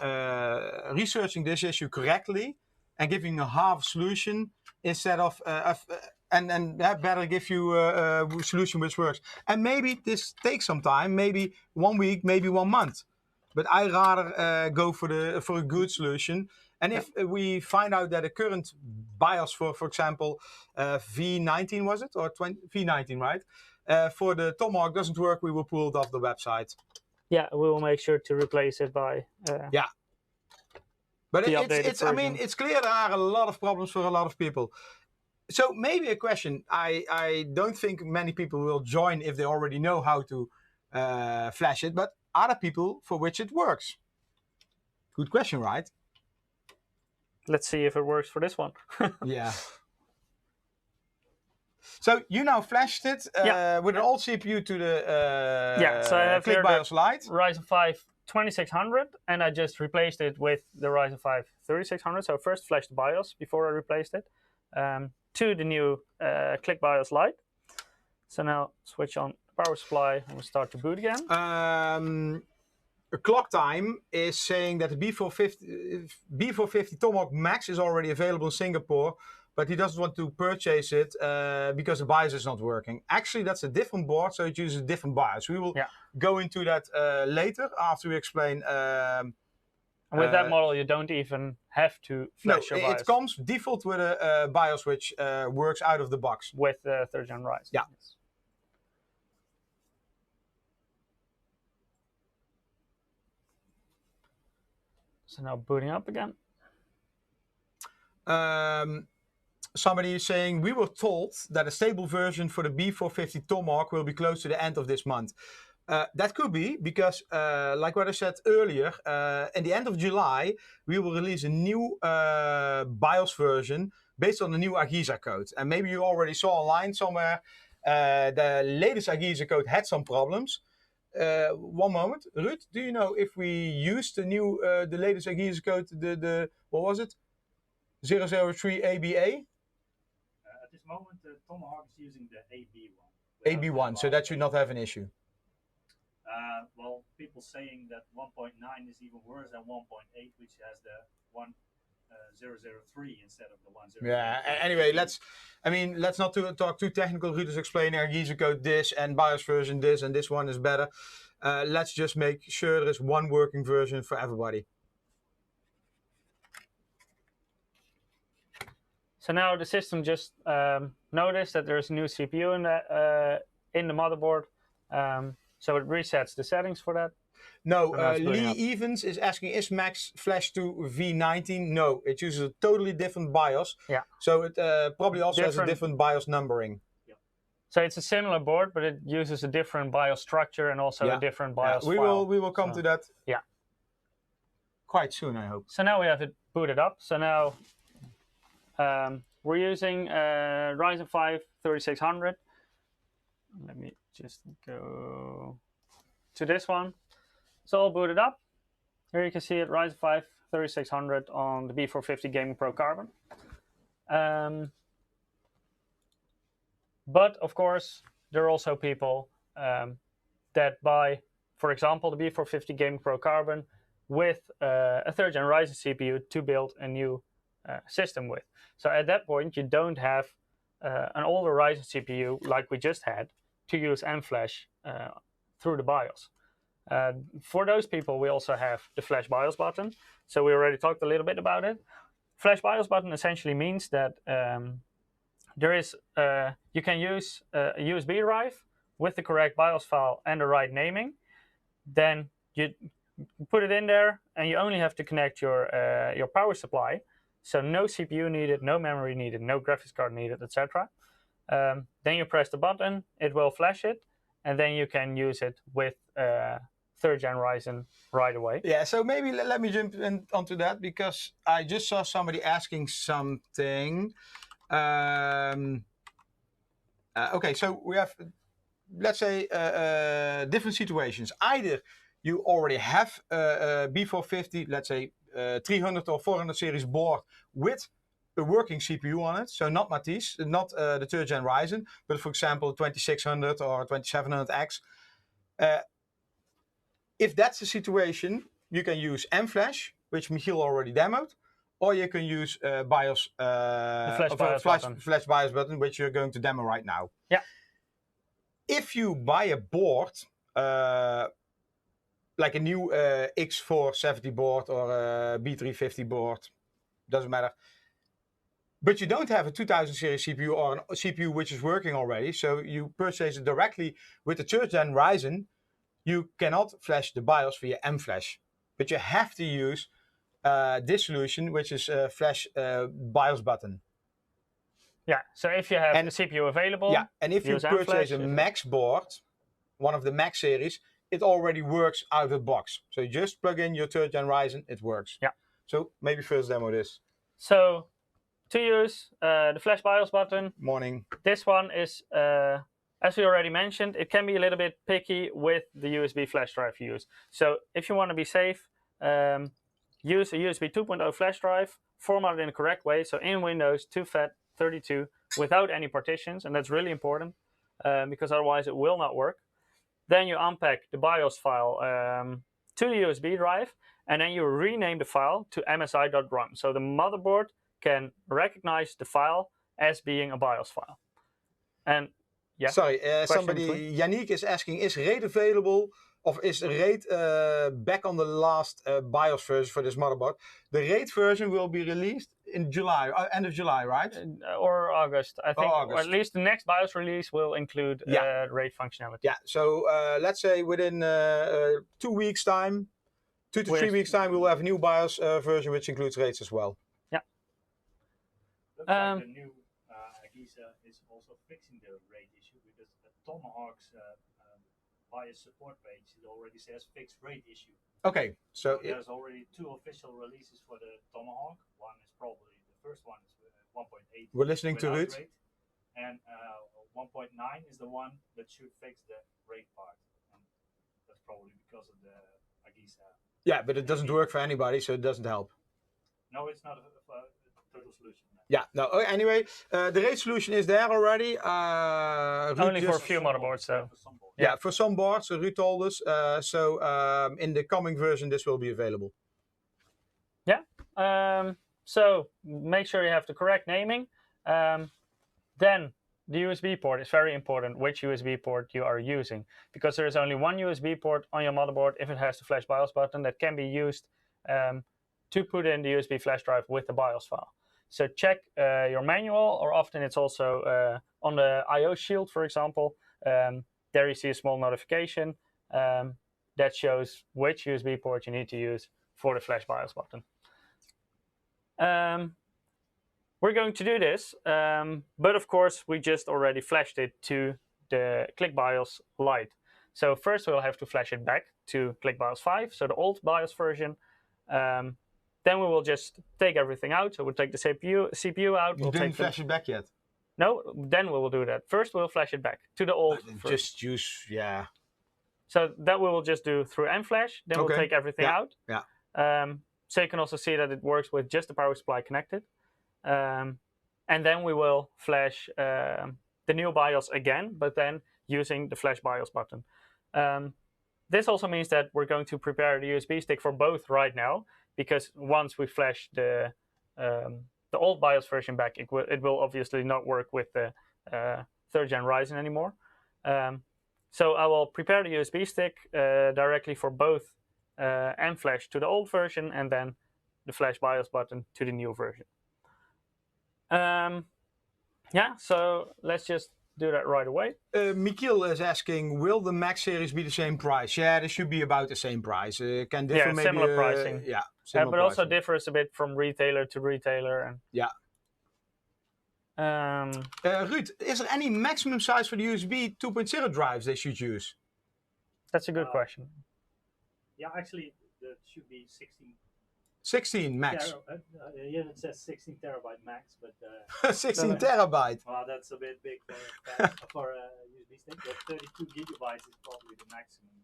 researching this issue correctly and giving a half solution instead of and better give you a solution which works. And maybe this takes some time, maybe 1 week, maybe 1 month. But I rather go for a good solution. And if we find out that the current BIOS for example, V19 was it, or V19, right? For the Tomahawk doesn't work, we will pull it off the website. Yeah, we will make sure to replace it by yeah. But it's I mean, it's clear there are a lot of problems for a lot of people. So maybe a question. I don't think many people will join if they already know how to flash it, but other people for which it works. Good question, right? Let's see if it works for this one. Yeah. So you now flashed it with an old CPU to the so I have Click BIOS Lite. Ryzen 5 2600, and I just replaced it with the Ryzen 5 3600. So first flashed the BIOS before I replaced it. to the new Click BIOS Lite. So now switch on the power supply and we'll start to boot again. Clock Time is saying that the B450 Tomahawk Max is already available in Singapore, but he doesn't want to purchase it because the BIOS is not working. Actually, that's a different board, so it uses a different BIOS. We will go into that later after we explain. With that model, you don't even have to flash your BIOS. It comes default with a BIOS which works out of the box. With the 3rd Gen Ryzen. Yeah. Yes. So now booting up again. Somebody is saying, we were told that a stable version for the B450 Tomahawk will be close to the end of this month. That could be because, like what I said earlier, at the end of July, we will release a new BIOS version based on the new AGISA code. And maybe you already saw online somewhere, the latest AGISA code had some problems. One moment, Ruud, do you know if we used the latest AGISA code, what was it? 003 ABA? At this moment, the Tomahawk is using the AB1. AB1, so that should not have an issue. Well, people saying that 1.9 is even worse than 1.8, which has the 003 instead of the 103. Yeah. Anyway, let's not talk too technical. Ruud is explaining AGISA code this and BIOS version this, and this one is better. Let's just make sure there is one working version for everybody. So now the system just noticed that there's a new CPU in the motherboard. So it resets the settings for that. No, Lee Evans is asking, is Max flash to V19? No, it uses a totally different BIOS. Yeah. So it probably also has a different BIOS numbering. Yeah. So it's a similar board, but it uses a different BIOS structure and also a different BIOS file. We will come to that. Yeah. Quite soon, I hope. So now we have it booted up. So now we're using Ryzen 5 3600. Let me just go to this one. It's all booted up. Here you can see it, Ryzen 5 3600 on the B450 Gaming Pro Carbon. But of course, there are also people that buy, for example, the B450 Gaming Pro Carbon with a 3rd Gen Ryzen CPU to build a new system with. So at that point, you don't have an older Ryzen CPU like we just had to use M-Flash through the BIOS. For those people, we also have the Flash BIOS button. So we already talked a little bit about it. Flash BIOS button essentially means that you can use a USB drive with the correct BIOS file and the right naming. Then you put it in there, and you only have to connect your power supply. So no CPU needed, no memory needed, no graphics card needed, etc. Then you press the button, it will flash it, and then you can use it with 3rd Gen Ryzen right away. Yeah, so maybe let me jump in onto that, because I just saw somebody asking something. Okay, so we have, let's say, different situations. Either you already have a B450, let's say 300 or 400 series board with a working CPU on it, so not Matisse, not the 3rd Gen Ryzen, but for example 2600 or 2700X. If that's the situation, you can use M-Flash, which Michiel already demoed, or you can use BIOS, Flash BIOS button, which you're going to demo right now. Yeah. If you buy a board, like a new X470 board or a B350 board, doesn't matter, but you don't have a 2000 series CPU or a CPU which is working already, so you purchase it directly with the 3rd Gen Ryzen, you cannot flash the BIOS via M-Flash, but you have to use this solution, which is Flash BIOS button. Yeah, so if you have the CPU available, yeah, and if you purchase a Max board, one of the Max series, it already works out of the box. So you just plug in your 3rd Gen Ryzen, it works. Yeah. So maybe first demo this. So to use the Flash BIOS button, morning. This one is, as we already mentioned, it can be a little bit picky with the USB flash drive you use. So if you want to be safe, use a USB 2.0 flash drive, formatted in the correct way. So in Windows, two 32 without any partitions, and that's really important because otherwise it will not work. Then you unpack the BIOS file to the USB drive, and then you rename the file to msi.rum. So the motherboard can recognize the file as being a BIOS file. And yeah. Sorry, somebody, Yannick is asking, is RAID available? Or is RAID back on the last BIOS version for this motherboard? The RAID version will be released in July, end of July, right? Or August, I think. Or at least the next BIOS release will include RAID functionality. Yeah, so let's say within 2 weeks' time, 2 to 3 weeks' time, we will have a new BIOS version which includes RAIDs as well. Yeah. Looks like the new Agisa is also fixing the RAID issue because the Tomahawk's BIOS support page, it already says fixed RAID issue. Okay, so there's already 2 official releases for the Tomahawk. One is probably the first one is 1.8. We're listening to Ruud. And 1.9 is the one that should fix the RAID part. And that's probably because of the Agisa. Yeah, but it doesn't work for anybody, so it doesn't help. No, it's not a total solution. Yeah, no, anyway, the RAID solution is there already. Only for a few motherboards, though. Yeah, for some boards, Ruud told us. So in the coming version, this will be available. Yeah, so make sure you have the correct naming. Then the USB port is very important, which USB port you are using. Because there is only one USB port on your motherboard if it has the flash BIOS button that can be used to put in the USB flash drive with the BIOS file. So check your manual, or often it's also on the I/O shield, for example. There you see a small notification that shows which USB port you need to use for the flash BIOS button. We're going to do this, but of course we just already flashed it to the ClickBIOS Lite. So first we'll have to flash it back to ClickBIOS 5, so the old BIOS version. Then we will just take everything out. So we'll take the CPU out. You didn't flash it back yet? No, then we will do that. First we'll flash it back to the old. Just use, yeah. So that we will just do through MFlash. Then we'll take everything out. Yeah. So you can also see that it works with just the power supply connected. And then we will flash the new BIOS again, but then using the flash BIOS button. This also means that we're going to prepare the USB stick for both right now, because once we flash the old BIOS version back, it will obviously not work with the 3rd Gen Ryzen anymore. So I will prepare the USB stick directly for both MFlash to the old version and then the flash BIOS button to the new version. Yeah, so let's just do that right away. Michiel is asking, will the Max series be the same price? Yeah, it should be about the same price. Can differ maybe, similar pricing. Yeah, but pricing. Also differs a bit from retailer to retailer. And yeah. Ruud, is there any maximum size for the USB 2.0 drives they should use? That's a good question. Yeah, actually, that should be 16. 16 max. Here it says 16 terabyte max, but 16 terabyte. Well, that's a bit big for a USB stick. But 32 gigabytes is probably the maximum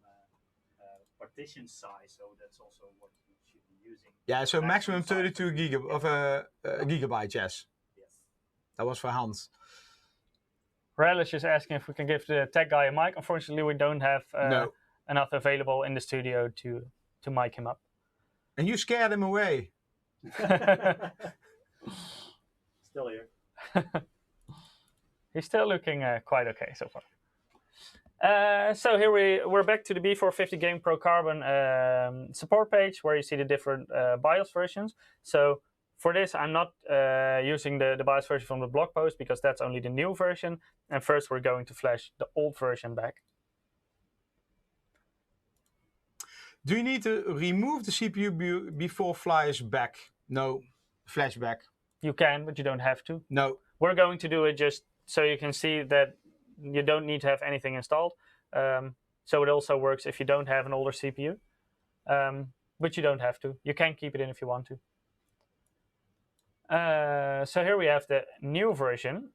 partition size, so that's also what you should be using. Yeah, so maximum 32 gigabytes. Yes. Yes. That was for Hans. Rel is just asking if we can give the tech guy a mic. Unfortunately, we don't have enough available in the studio to mic him up. And you scared him away. Still here. He's still looking quite okay so far. So here we're back to the B450 Game Pro Carbon support page, where you see the different BIOS versions. So for this, I'm not using the BIOS version from the blog post, because that's only the new version. And first we're going to flash the old version back. Do you need to remove the CPU before flashback? No, flashback. You can, but you don't have to. No. We're going to do it just so you can see that you don't need to have anything installed. So it also works if you don't have an older CPU, but you don't have to. You can keep it in if you want to. So here we have the new version.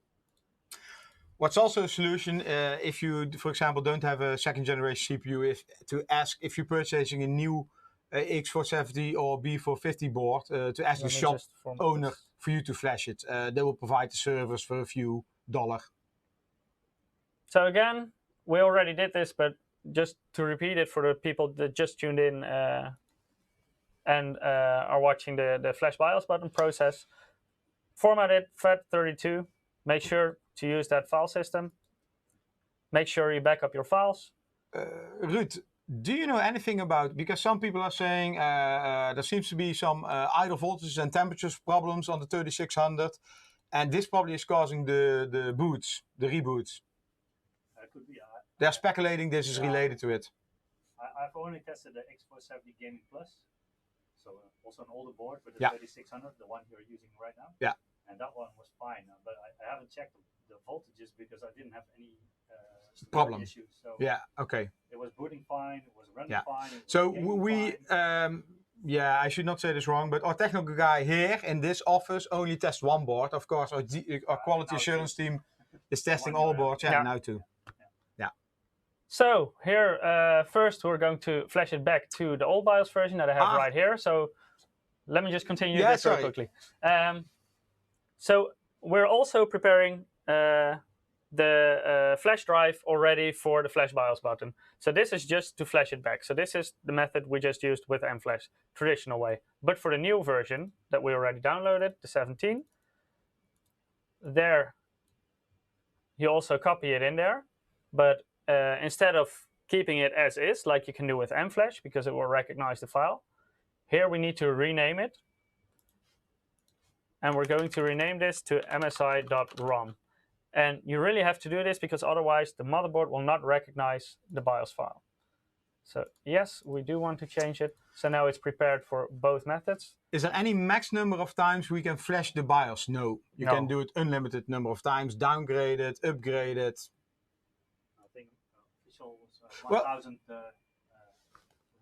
What's also a solution, if you, for example, don't have a 2nd generation CPU, is to ask if you're purchasing a new X470 or B450 board to ask the shop owner for you to flash it. They will provide the servers for a few $. So again, we already did this, but just to repeat it for the people that just tuned in and are watching the flash BIOS button process, format it FAT32. Make sure to use that file system. Make sure you back up your files. Ruud, do you know anything about, because some people are saying there seems to be some idle voltages and temperatures problems on the 3600, and this probably is causing the boots, the reboots. Could be. They're speculating this is related to it. I've only tested the X470 Gaming Plus, so also an older board with the 3600, the one you're using right now. Yeah. And that one was fine, but I haven't checked the voltages because I didn't have any problem issues. So yeah, okay. It was booting fine, it was running fine. So we, I should not say this wrong, but our technical guy here in this office only tests one board. Of course, our quality assurance team is testing all boards. Now too. So here, first we're going to flash it back to the old BIOS version that I have right here. So let me just continue this very quickly. So we're also preparing the flash drive already for the flash BIOS button. So this is just to flash it back. So this is the method we just used with mFlash, traditional way. But for the new version that we already downloaded, the 17, there you also copy it in there. But instead of keeping it as is, like you can do with mFlash, because it will recognize the file, here we need to rename it. And we're going to rename this to msi.rom. And you really have to do this because otherwise the motherboard will not recognize the BIOS file. So yes, we do want to change it. So now it's prepared for both methods. Is there any max number of times we can flash the BIOS? No. You can do it unlimited number of times, downgrade it, upgrade it. I think official 1000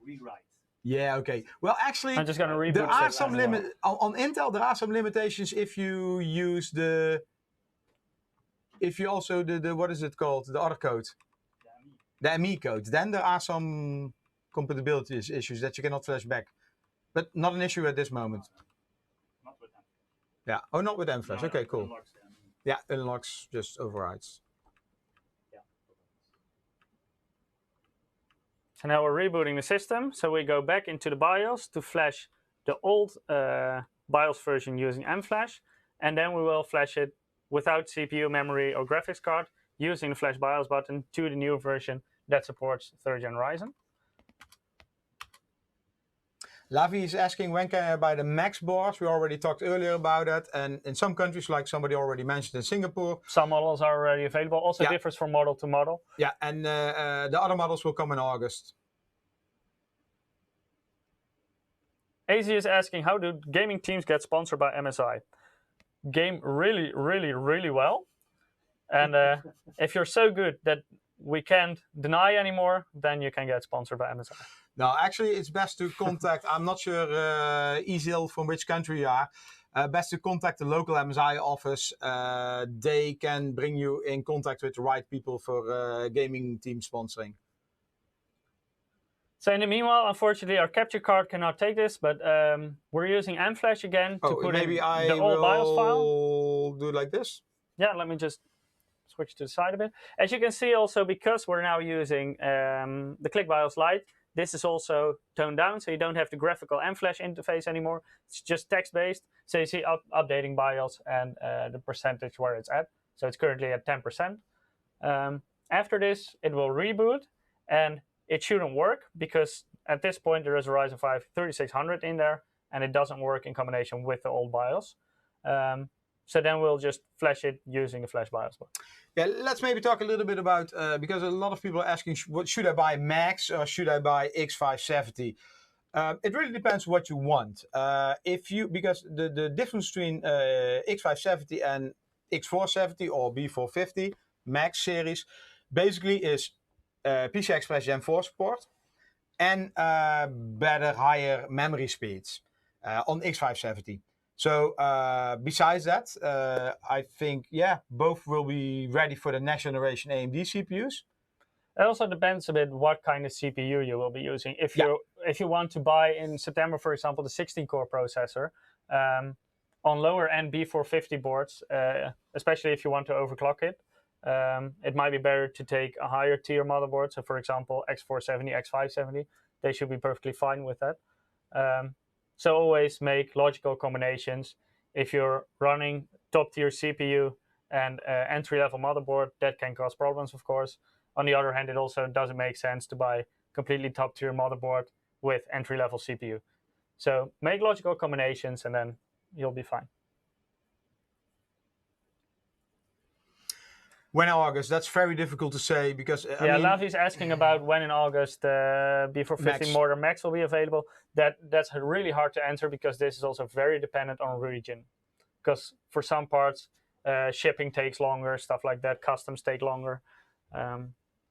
rewrite. Yeah, okay. Well, actually, I'm just going to reboot there are some on Intel. There are some limitations if you use if you also the what is it called, the other code, the ME code. Then there are some compatibility issues that you cannot flash back, but not an issue at this moment. Not with mFlash. Yeah. Oh, not with mFlash. Okay, cool. Unlocks, yeah, unlocks just overrides. So now we're rebooting the system. So we go back into the BIOS to flash the old BIOS version using mFlash. And then we will flash it without CPU, memory, or graphics card using the Flash BIOS button to the new version that supports 3rd Gen Ryzen. Lavi is asking, when can I buy the Max boards? We already talked earlier about that. And in some countries, like somebody already mentioned in Singapore, some models are already available. Also differs from model to model. Yeah, and the other models will come in August. AZ is asking, how do gaming teams get sponsored by MSI? Game really, really, really well. And if you're so good that we can't deny anymore, then you can get sponsored by MSI. No, actually, it's best to contact, I'm not sure, Isil, from which country you are. Best to contact the local MSI office. They can bring you in contact with the right people for gaming team sponsoring. So in the meanwhile, unfortunately, our capture card cannot take this, but we're using mFlash again to put in the old BIOS file. Do it like this. Yeah, let me just switch to the side a bit. As you can see also, because we're now using the Click BIOS Lite, this is also toned down, so you don't have the graphical mFlash interface anymore. It's just text-based. So you see updating BIOS and the percentage where it's at. So it's currently at 10%. After this, it will reboot, and it shouldn't work because at this point there is a Ryzen 5 3600 in there, and it doesn't work in combination with the old BIOS. So then we'll just flash it using the Flash BIOS. Yeah, let's maybe talk a little bit about, because a lot of people are asking, what should I buy Max or should I buy X570? It really depends what you want. Because the difference between X570 and X470 or B450 Max series basically is PCI Express Gen 4 support and better, higher memory speeds on X570. So besides that, I think, both will be ready for the next generation AMD CPUs. It also depends a bit what kind of CPU you will be using. If you want to buy in September, for example, the 16-core processor, on lower end B450 boards, especially if you want to overclock it, it might be better to take a higher tier motherboard. So, for example, X470, X570, they should be perfectly fine with that. So always make logical combinations. If you're running top tier CPU and entry-level motherboard, that can cause problems, of course. On the other hand, it also doesn't make sense to buy completely top tier motherboard with entry-level CPU. So make logical combinations and then you'll be fine. When in August? That's very difficult to say because I mean, Lavi's asking about when in August B450 Modern Max will be available. That's really hard to answer because this is also very dependent on region. Because for some parts, shipping takes longer, stuff like that. Customs take longer.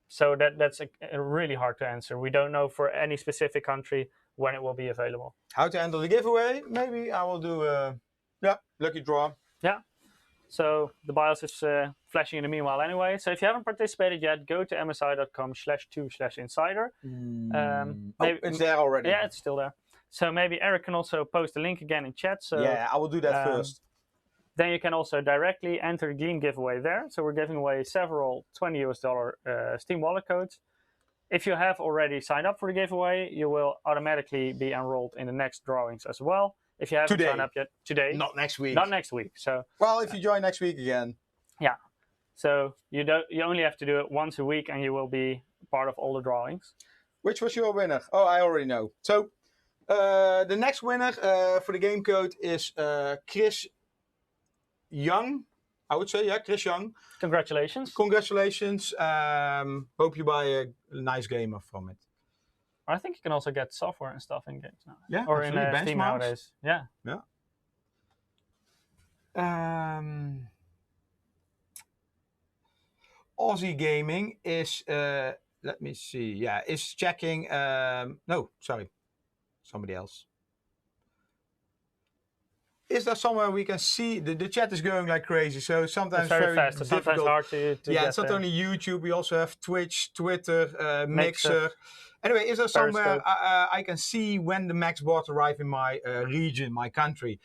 So that's really hard to answer. We don't know for any specific country when it will be available. How to handle the giveaway? Maybe I will do lucky draw. Yeah. So the BIOS is flashing in the meanwhile anyway. So if you haven't participated yet, go to msi.com/2/insider. It's there already. Yeah, it's still there. So maybe Eric can also post the link again in chat. So yeah, I will do that first. Then you can also directly enter the Game giveaway there. So we're giving away several $20 Steam wallet codes. If you have already signed up for the giveaway, you will automatically be enrolled in the next drawings as well. If you haven't signed up yet, today. Not next week. Not next week. So. Well, if you join next week again. Yeah. So you only have to do it once a week, and you will be part of all the drawings. Which was your winner? Oh, I already know. So the next winner for the game code is Chris Young. I would say, yeah, Chris Young. Congratulations. Congratulations. Hope you buy a nice gamer from it. I think you can also get software and stuff in games now. Yeah, or in Steam nowadays. Yeah. Yeah. Aussie Gaming is, let me see, yeah, is checking, no, sorry, somebody else. Is there somewhere we can see, the chat is going like crazy, so sometimes it's very fast, difficult. sometimes hard to yeah, it's not only YouTube, we also have Twitch, Twitter, Mixer. Anyway, is there somewhere I can see when the Max boards arrive in my region, my country?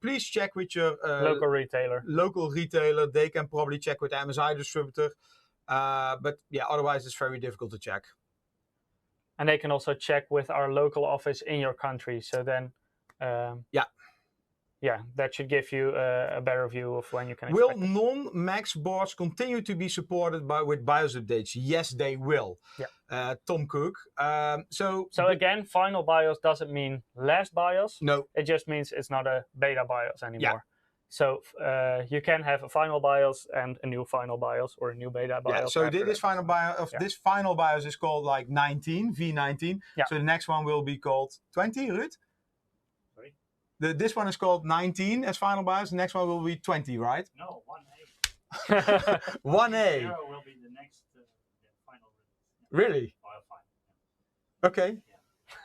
Please check with your local retailer. They can probably check with the MSI distributor. But yeah, otherwise it's very difficult to check. And they can also check with our local office in your country. So then, yeah, that should give you a better view of when you can expect it. Will non-Max boards continue to be supported with BIOS updates? Yes, they will. Yeah. Tom Cook. So again, final BIOS doesn't mean last BIOS. No. It just means it's not a beta BIOS anymore. Yeah. So you can have a final BIOS and a new final BIOS or a new beta BIOS. Yeah, so this final BIOS, this final BIOS is called like 19, V19. Yeah. So the next one will be called 20, Ruud? Sorry? This one is called 19 as final BIOS. The next one will be 20, right? No, 1A. 1A. 0 will be the next final release. Yeah. Really? Okay.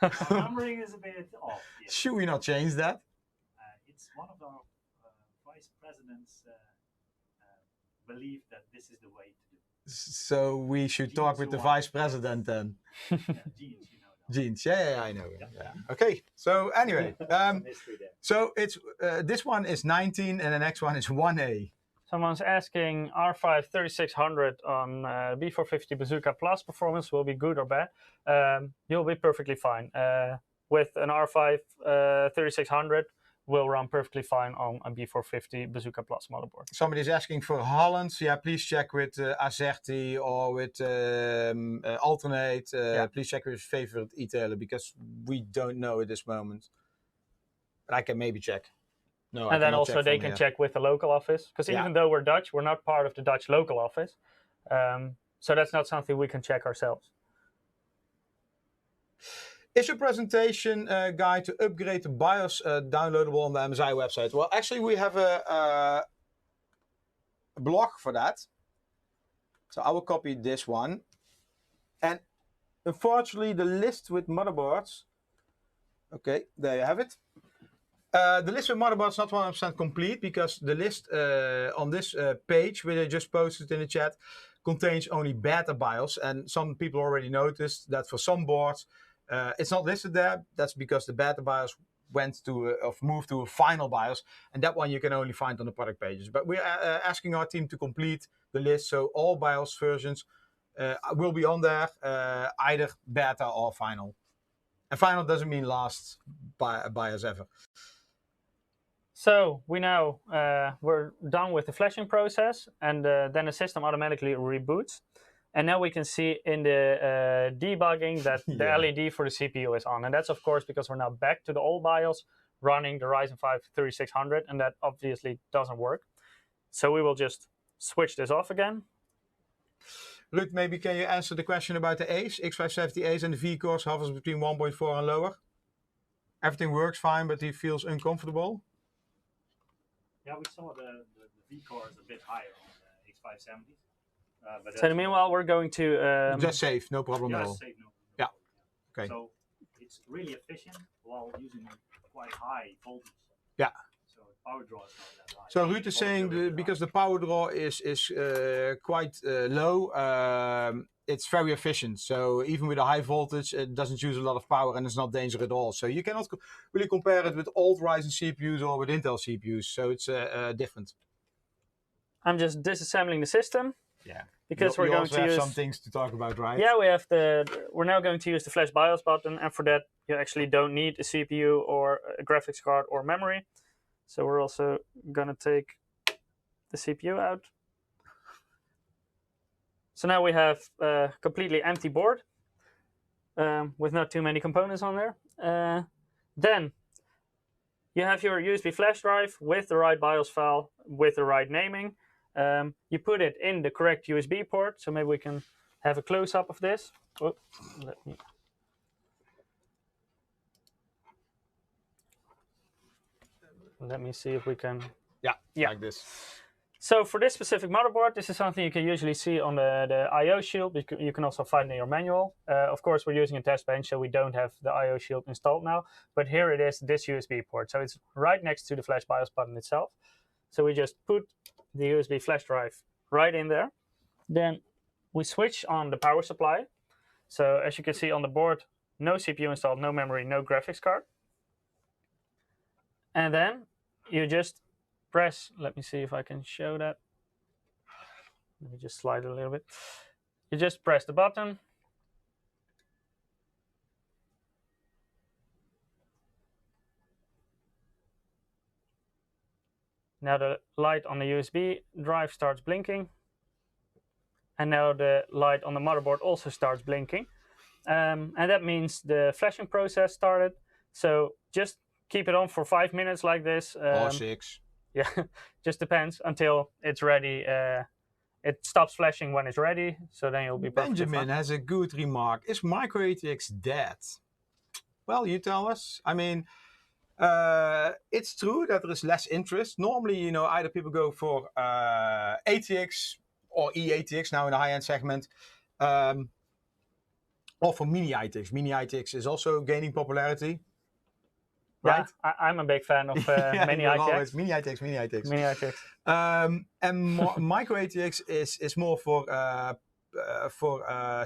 Yeah. The numbering is a bit off. Yeah. Should we not change that? It's one of our vice presidents believe that this is the way to do it. So we should talk with the vice president then. Yeah, Jeans, you know that. Jeans, yeah, I know. Yeah. Okay, so anyway, so it's this one is 19 and the next one is 1A. Someone's asking R5 3600 on B450 Bazooka Plus performance will be good or bad. You'll be perfectly fine. With an R5 3600, will run perfectly fine on a B450 Bazooka Plus motherboard. Somebody's asking for Hollands. Yeah, please check with Azerty or with Alternate. Please check with your favorite e-tailer because we don't know at this moment. But I can maybe check. No, and then also they can check with the local office because even though we're Dutch, we're not part of the Dutch local office. So that's not something we can check ourselves. Is your presentation guide to upgrade the BIOS downloadable on the MSI website? Well, actually, we have a blog for that. So I will copy this one. And unfortunately, the list with motherboards. Okay, there you have it. The list with motherboards is not 100% complete because the list on this page, which I just posted in the chat, contains only beta BIOS, and some people already noticed that for some boards it's not listed there. That's because the beta BIOS went to or moved to a final BIOS, and that one you can only find on the product pages. But we're asking our team to complete the list, so all BIOS versions will be on there, either beta or final. And final doesn't mean last BIOS ever. So we now we're done with the flashing process, and then the system automatically reboots. And now we can see in the debugging that the LED for the CPU is on. And that's, of course, because we're now back to the old BIOS running the Ryzen 5 3600, and that obviously doesn't work. So we will just switch this off again. Ruud, maybe can you answer the question about the A's, X570 A's and the V-cores hovers between 1.4 and lower? Everything works fine, but he feels uncomfortable. Yeah, we saw the V-core is a bit higher on the X570. So meanwhile, we're going to... just safe, no problem at all. Safe, no problem. Yeah, okay. So it's really efficient while using a quite high voltage. Yeah. So power draw is not that high. So Ruud is saying because the power draw is quite low, it's very efficient. So even with a high voltage, it doesn't use a lot of power and it's not dangerous at all. So you cannot really compare it with old Ryzen CPUs or with Intel CPUs. So it's different. I'm just disassembling the system. Yeah. Because we're going to use some things to talk about, right? Yeah, we're now going to use the Flash BIOS button, and for that you actually don't need a CPU or a graphics card or memory. So we're also gonna take the CPU out. So now we have a completely empty board with not too many components on there. Then you have your USB flash drive with the right BIOS file with the right naming. You put it in the correct USB port, so maybe we can have a close-up of this. Oh, let me see if we can... Yeah, like this. So for this specific motherboard, this is something you can usually see on the I/O shield. You can also find it in your manual. Of course, we're using a test bench, so we don't have the I/O shield installed now. But here it is, this USB port. So it's right next to the Flash BIOS button itself. So we just put the USB flash drive right in there. Then we switch on the power supply. So as you can see on the board, no CPU installed, no memory, no graphics card. And then you just press, let me see if I can show that. Let me just slide it a little bit. You just press the button. Now the light on the USB drive starts blinking. And now the light on the motherboard also starts blinking. And that means the flashing process started. So just keep it on for 5 minutes like this. Or 6. Yeah, just depends until it's ready. It stops flashing when it's ready. So then you'll be Benjamin has a good remark. Is micro ATX dead? Well, you tell us. I mean, it's true that there is less interest. Normally, you know, either people go for ATX or eATX now in the high-end segment, or for mini ITX. Mini ITX is also gaining popularity. Right? Yeah, I'm a big fan of mini ITX. Mini ITX, mini ITX. Mini ITX. And micro ATX is more for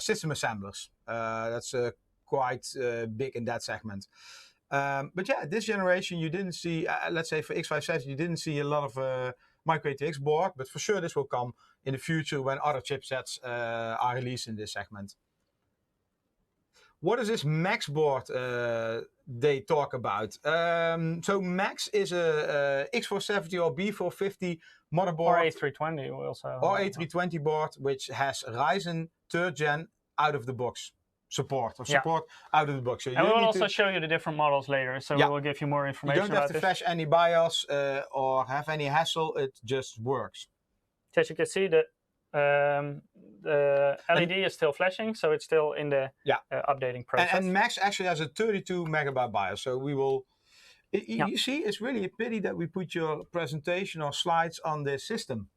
system assemblers. That's quite big in that segment. But yeah, this generation you didn't see, let's say for X570, you didn't see a lot of micro ATX board, but for sure this will come in the future when other chipsets are released in this segment. What is this Max board they talk about? So Max is a X470 or B450 motherboard. Or A320 also. Or A320 board, which has Ryzen 3rd Gen out of the box support. Out of the box. So and we'll also show you the different models later, so we will give you more information about this. You don't have to flash any BIOS or have any hassle, it just works. So as you can see, the LED is still flashing, so it's still in the updating process. And Max actually has a 32 megabyte BIOS, so we will... You see, it's really a pity that we put your presentation or slides on this system,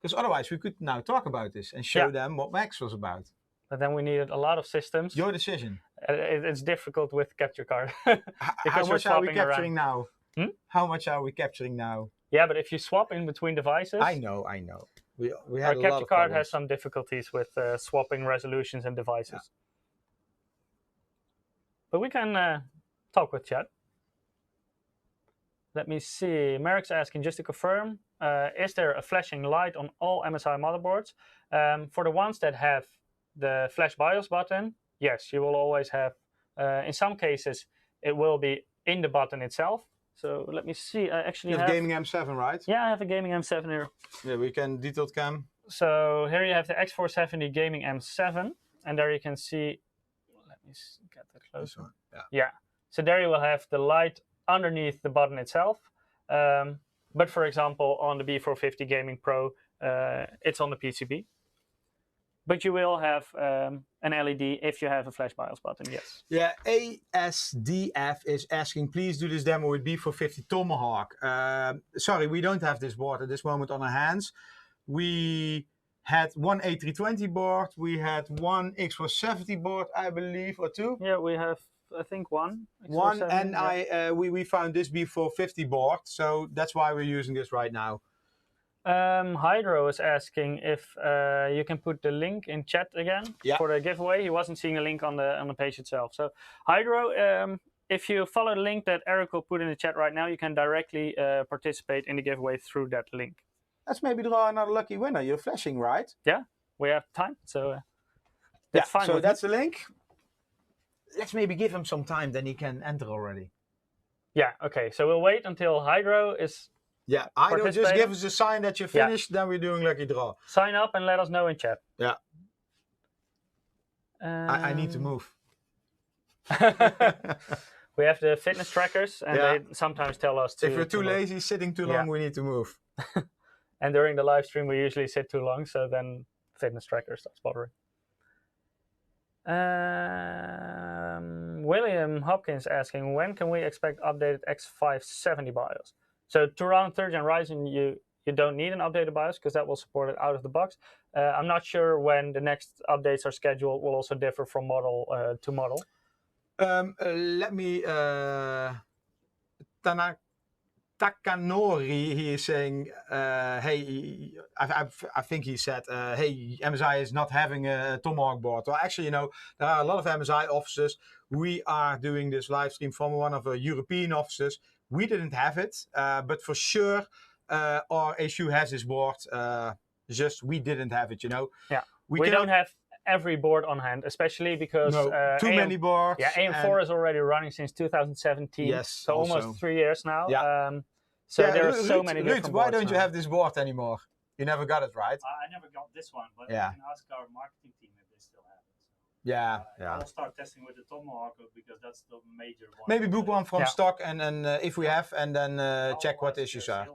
because otherwise we could now talk about this and show them what Max was about. But then we needed a lot of systems. Your decision. It's difficult with capture card. How much are we capturing now? Hmm? How much are we capturing now? Yeah, but if you swap in between devices... I know. We Our had a lot capture of card problems. has some difficulties with swapping resolutions and devices. Yeah. But we can talk with chat. Let me see. Merrick's asking, just to confirm, is there a flashing light on all MSI motherboards? For the ones that have the flash BIOS button, yes, you will always have. In some cases, it will be in the button itself. So let me see. I actually you have gaming M7, right? Yeah, I have a gaming M7 here. Yeah, we can detailed cam. So here you have the X470 gaming M7, and there you can see. Let me get that closer. Yeah. So there you will have the light underneath the button itself. But for example, on the B450 Gaming Pro, it's on the PCB. But you will have an LED if you have a flash BIOS button, yes. Yeah, ASDF is asking, please do this demo with B450 Tomahawk. Sorry, we don't have this board at this moment on our hands. We had one A320 board, we had one X470 board, I believe, or two. Yeah, we have, I think, one. One, and yeah. We found this B450 board, so that's why we're using this right now. Hydro is asking if you can put the link in chat again for the giveaway. He wasn't seeing a link on the page itself. So Hydro, if you follow the link that Eric will put in the chat right now, you can directly participate in the giveaway through that link. Let's maybe draw another lucky winner. You're flashing, right? Yeah, we have time, so that's fine. So that's the link. Let's maybe give him some time, then he can enter already. Yeah. Okay. So we'll wait until Hydro is. Yeah, Hydro, just give us a sign that you're finished. Then we're doing lucky draw. Sign up and let us know in chat. Yeah. I need to move. We have the fitness trackers, and they sometimes tell us to. If we're too lazy, sitting too long, we need to move. And during the live stream, we usually sit too long, so then fitness tracker starts bothering. William Hopkins asking, when can we expect updated X570 BIOS? So to run 3rd Gen Ryzen, you don't need an updated BIOS because that will support it out of the box. I'm not sure when the next updates are scheduled. Will also differ from model to model. Let me... Takanori, he is saying, hey, I think he said, hey, MSI is not having a Tomahawk board. Well, actually, you know, there are a lot of MSI offices. We are doing this live stream from one of the European offices. We didn't have it, but for sure, our HU has this board. Just we didn't have it, you know. Yeah, we don't have every board on hand, especially because too many boards. Yeah, AM4 is already running since 2017. Yes, so almost 3 years now. Yeah. So there are so many different boards. Why don't you have this board anymore? You never got it, right? I never got this one, but you can ask our marketing team if they still have it. So, I'll start testing with the Tomahawk because that's the major one. Maybe book one from stock, and if we have, and then check what issues are.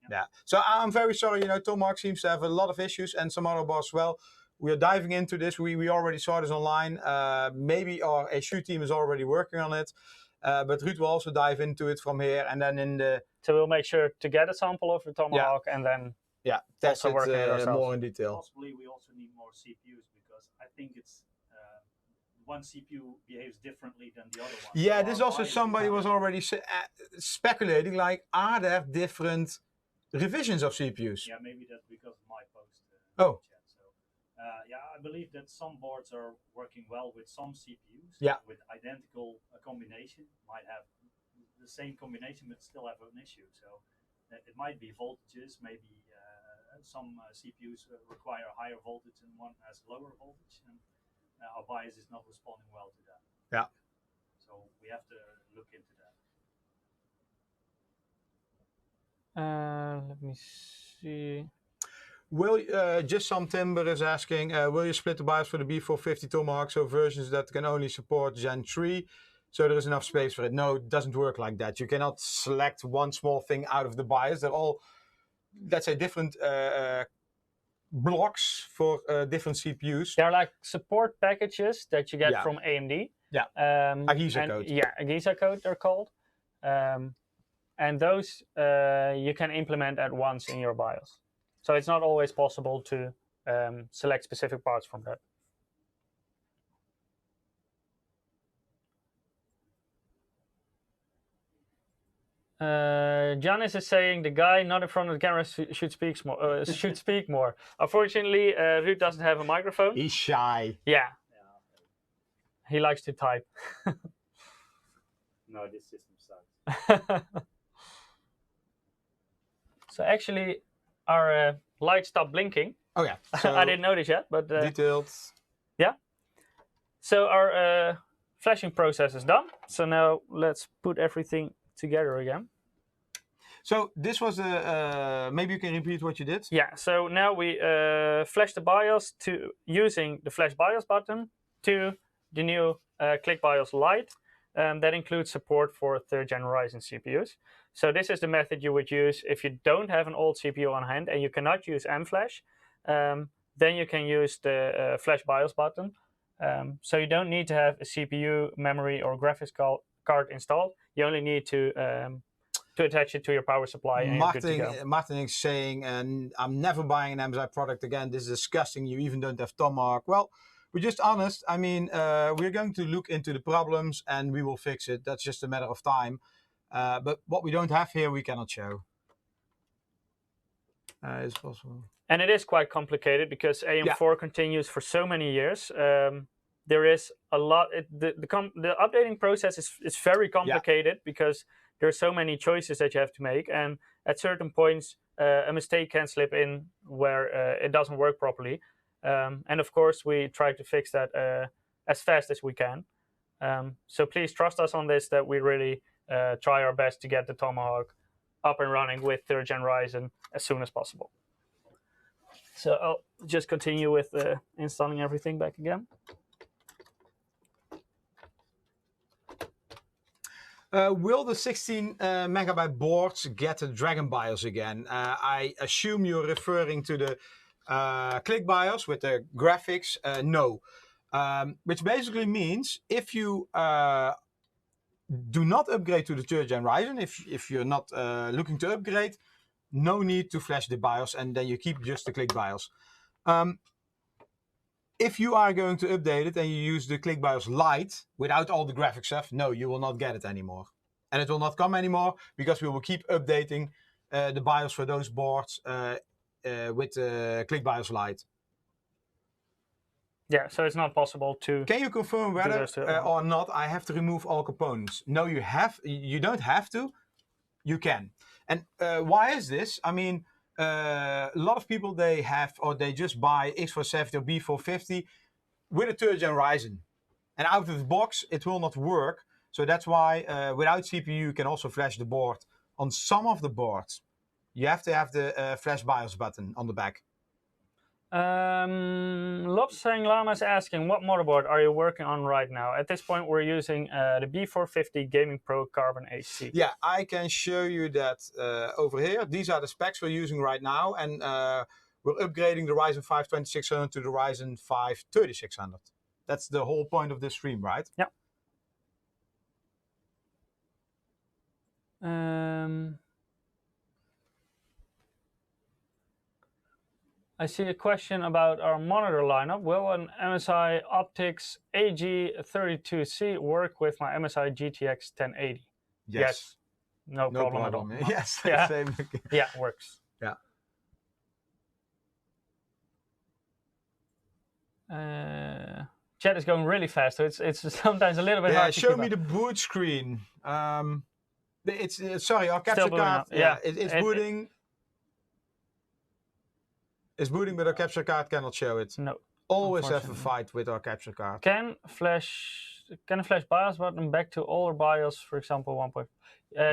Yeah. So I'm very sorry. You know, Tomahawk seems to have a lot of issues, and some other boards as well. We are diving into this. We already saw this online. Maybe our HU team is already working on it. But Ruud will also dive into it from here, and then in the... So we'll make sure to get a sample of the Tomahawk and then test it more in detail. Possibly we also need more CPUs because I think it's one CPU behaves differently than the other one. Yeah, this also somebody was already speculating, like, are there different revisions of CPUs? Yeah, maybe that's because of my post. Chat. So, I believe that some boards are working well with some CPUs with identical combination, might have the same combination but still have an issue. So it might be voltages, maybe some CPUs require higher voltage and one has lower voltage, and our BIOS is not responding well to that. Yeah. So we have to look into that. Let me see. Will just some Timber is asking, will you split the BIOS for the B450 Tomahawk so versions that can only support Gen 3 so there is enough space for it? No, it doesn't work like that. You cannot select one small thing out of the BIOS. They're all, let's say, different blocks for different CPUs. They're like support packages that you get from AMD. Yeah, AGISA code. Yeah, AGISA code they're called. And those you can implement at once in your BIOS. So it's not always possible to select specific parts from that. Janis is saying the guy not in front of the camera should speak more. Should speak more. Unfortunately, Ruud doesn't have a microphone. He's shy. Yeah. He likes to type. No, this system sucks. So actually, our light stopped blinking. Oh yeah. So I didn't notice yet, but detailed. Yeah. So our flashing process is done. So now let's put everything together again. So this was maybe you can repeat what you did? Yeah, so now we flash the BIOS to using the flash BIOS button to the new Click BIOS Lite. That includes support for 3rd Gen Ryzen CPUs. So this is the method you would use if you don't have an old CPU on hand and you cannot use mFlash. Then you can use the flash BIOS button. So you don't need to have a CPU, memory, or graphics card installed. You only need to attach it to your power supply. And Martin is saying, and I'm never buying an MSI product again. This is disgusting. You even don't have Tomahawk. Well, we're just honest. I mean, we're going to look into the problems and we will fix it. That's just a matter of time. But what we don't have here, we cannot show. It's possible. And it is quite complicated because AM4 continues for so many years. There is a lot. The updating process is very complicated because there are so many choices that you have to make, and at certain points, a mistake can slip in where it doesn't work properly. And of course, we try to fix that as fast as we can. So please trust us on this, that we really try our best to get the Tomahawk up and running with 3rd Gen Ryzen as soon as possible. So I'll just continue with installing everything back again. Will the 16 megabyte boards get a Dragon BIOS again? I assume you're referring to the Click BIOS with the graphics. No. Which basically means if you do not upgrade to the 3rd Gen Ryzen, if you're not looking to upgrade, no need to flash the BIOS, and then you keep just the Click BIOS. If you are going to update it and you use the Click BIOS Lite without all the graphic stuff, no, you will not get it anymore. And it will not come anymore because we will keep updating the BIOS for those boards with the Click BIOS Lite. Yeah, so it's not possible to... Can you confirm whether or not I have to remove all components? No, you don't have to. You can. And why is this? I mean, a lot of people, they just buy X470 or B450 with a 3rd Gen Ryzen. And out of the box, it will not work. So that's why without CPU, you can also flash the board. On some of the boards, you have to have the flash BIOS button on the back. Lobsang Lama is asking, what motherboard are you working on right now? At this point, we're using the B450 Gaming Pro Carbon HC. Yeah, I can show you that over here. These are the specs we're using right now, and we're upgrading the Ryzen 5 2600 to the Ryzen 5 3600. That's the whole point of this stream, right? Yeah. I see a question about our monitor lineup. Will an MSI Optix AG32C work with my MSI GTX 1080? Yes. No problem at all. Yes. Yeah. Same. Yeah, works. Yeah. Chat is going really fast, so it's sometimes a little bit hard to show me keep up. the boot screen. Sorry, our capture card. It's booting. It's booting, but our capture card cannot show it. No. Always have a fight with our capture card. Can a flash BIOS button back to older BIOS, for example, 1.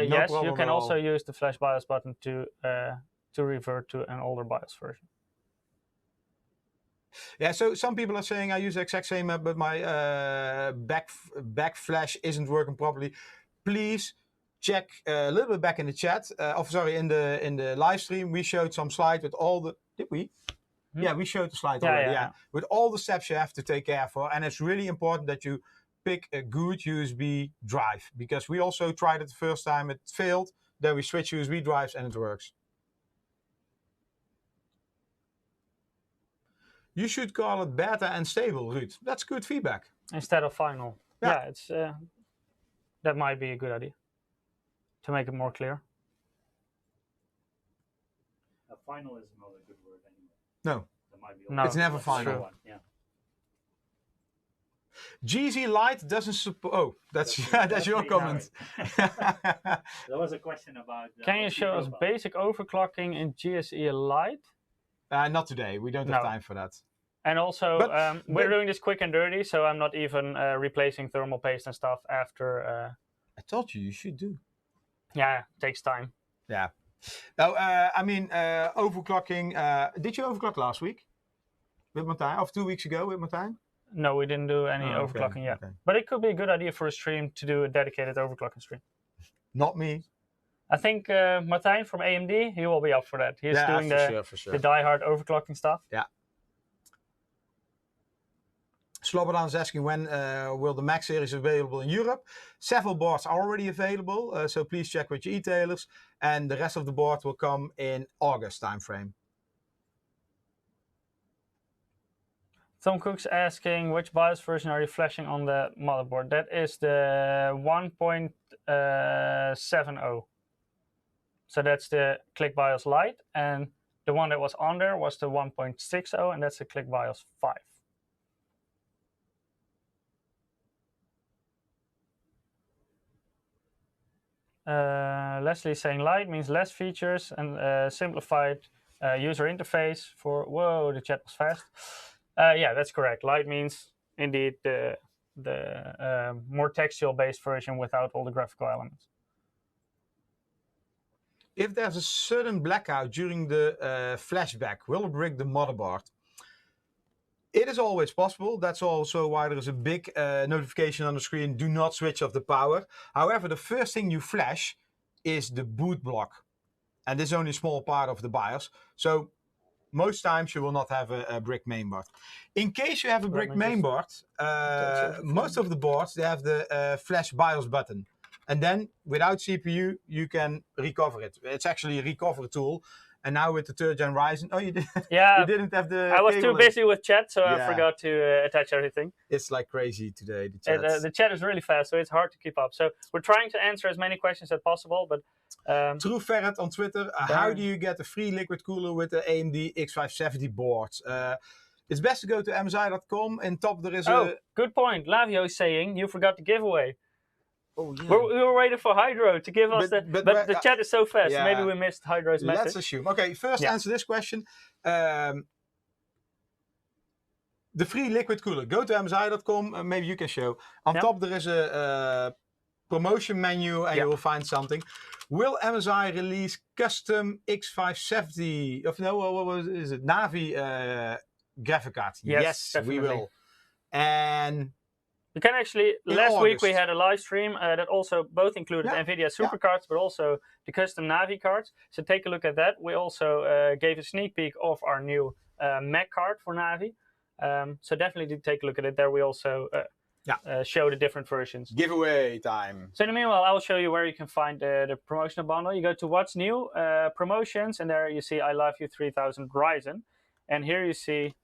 Yes, you can also use the flash BIOS button to revert to an older BIOS version. Yeah, so some people are saying I use the exact same, but my back flash isn't working properly. Please check a little bit back in the chat. In the live stream, we showed some slides with all the. Did we? Yeah, we showed the slide already. Yeah. With all the steps you have to take care for, and it's really important that you pick a good USB drive, because we also tried it the first time, it failed. Then we switch USB drives and it works. You should call it beta and stable, Ruud. That's good feedback. Instead of final. Yeah, it's that might be a good idea to make it more clear. final is not a good word anyway. No. There might be No, it's never final. One. Yeah. GZ Lite doesn't support. Oh, that's your comment. There was a question about. Can you show us basic overclocking in GSE Lite? Not today. We don't have time for that. And also, we're doing this quick and dirty, so I'm not even replacing thermal paste and stuff after. I told you should do. Yeah, it takes time. Yeah. Now, I mean, overclocking. Did you overclock last week with Martijn? Or 2 weeks ago with Martijn? No, we didn't do any overclocking yet. Okay. But it could be a good idea for a stream to do a dedicated overclocking stream. Not me. I think Martijn from AMD, he will be up for that. He's doing the die-hard overclocking stuff. Yeah. Slobodan is asking when will the Mac series be available in Europe. Several boards are already available, so please check with your e-tailers. And the rest of the board will come in August timeframe. Tom Cook's asking which BIOS version are you flashing on the motherboard? That is the 1.70. So that's the ClickBIOS Lite, and the one that was on there was the 1.60, and that's the ClickBIOS 5. Leslie saying Lite means less features and simplified user interface for. Whoa, the chat was fast. Yeah, that's correct. Lite means indeed the more textual-based version without all the graphical elements. If there's a sudden blackout during the flashback, will it break the motherboard? It is always possible. That's also why there is a big notification on the screen, do not switch off the power. However, the first thing you flash is the boot block. And this is only a small part of the BIOS. So most times you will not have a brick mainboard. In case you have a brick mainboard, most of the boards, they have the flash BIOS button. And then without CPU, you can recover it. It's actually a recovery tool. And now with the 3rd Gen Ryzen, oh, you didn't have the I was too busy with chat, so I forgot to attach everything. It's like crazy today, the chat. The chat is really fast, so it's hard to keep up. So we're trying to answer as many questions as possible, but... True Ferret on Twitter, how do you get a free liquid cooler with the AMD X570 boards? It's best to go to MSI.com, and top there is good point. Lavio is saying you forgot the giveaway. Oh, yeah. We were waiting for Hydro to give us but the chat is so fast. Yeah. Maybe we missed Hydro's message. Let's assume. Okay, first answer this question. The free liquid cooler. Go to MSI.com. Maybe you can show. On top there is a promotion menu and you will find something. Will MSI release custom X570? Of no, what is it? Navi graphic card? Yes, we will. And you can actually, last week we had a live stream that also both included NVIDIA supercards, but also the custom Navi cards. So take a look at that. We also gave a sneak peek of our new Mac card for Navi. So definitely do take a look at it. There we also show the different versions. Giveaway time. So in the meanwhile, I will show you where you can find the promotional bundle. You go to What's New, Promotions, and there you see I Love You 3000 Ryzen. And here you see...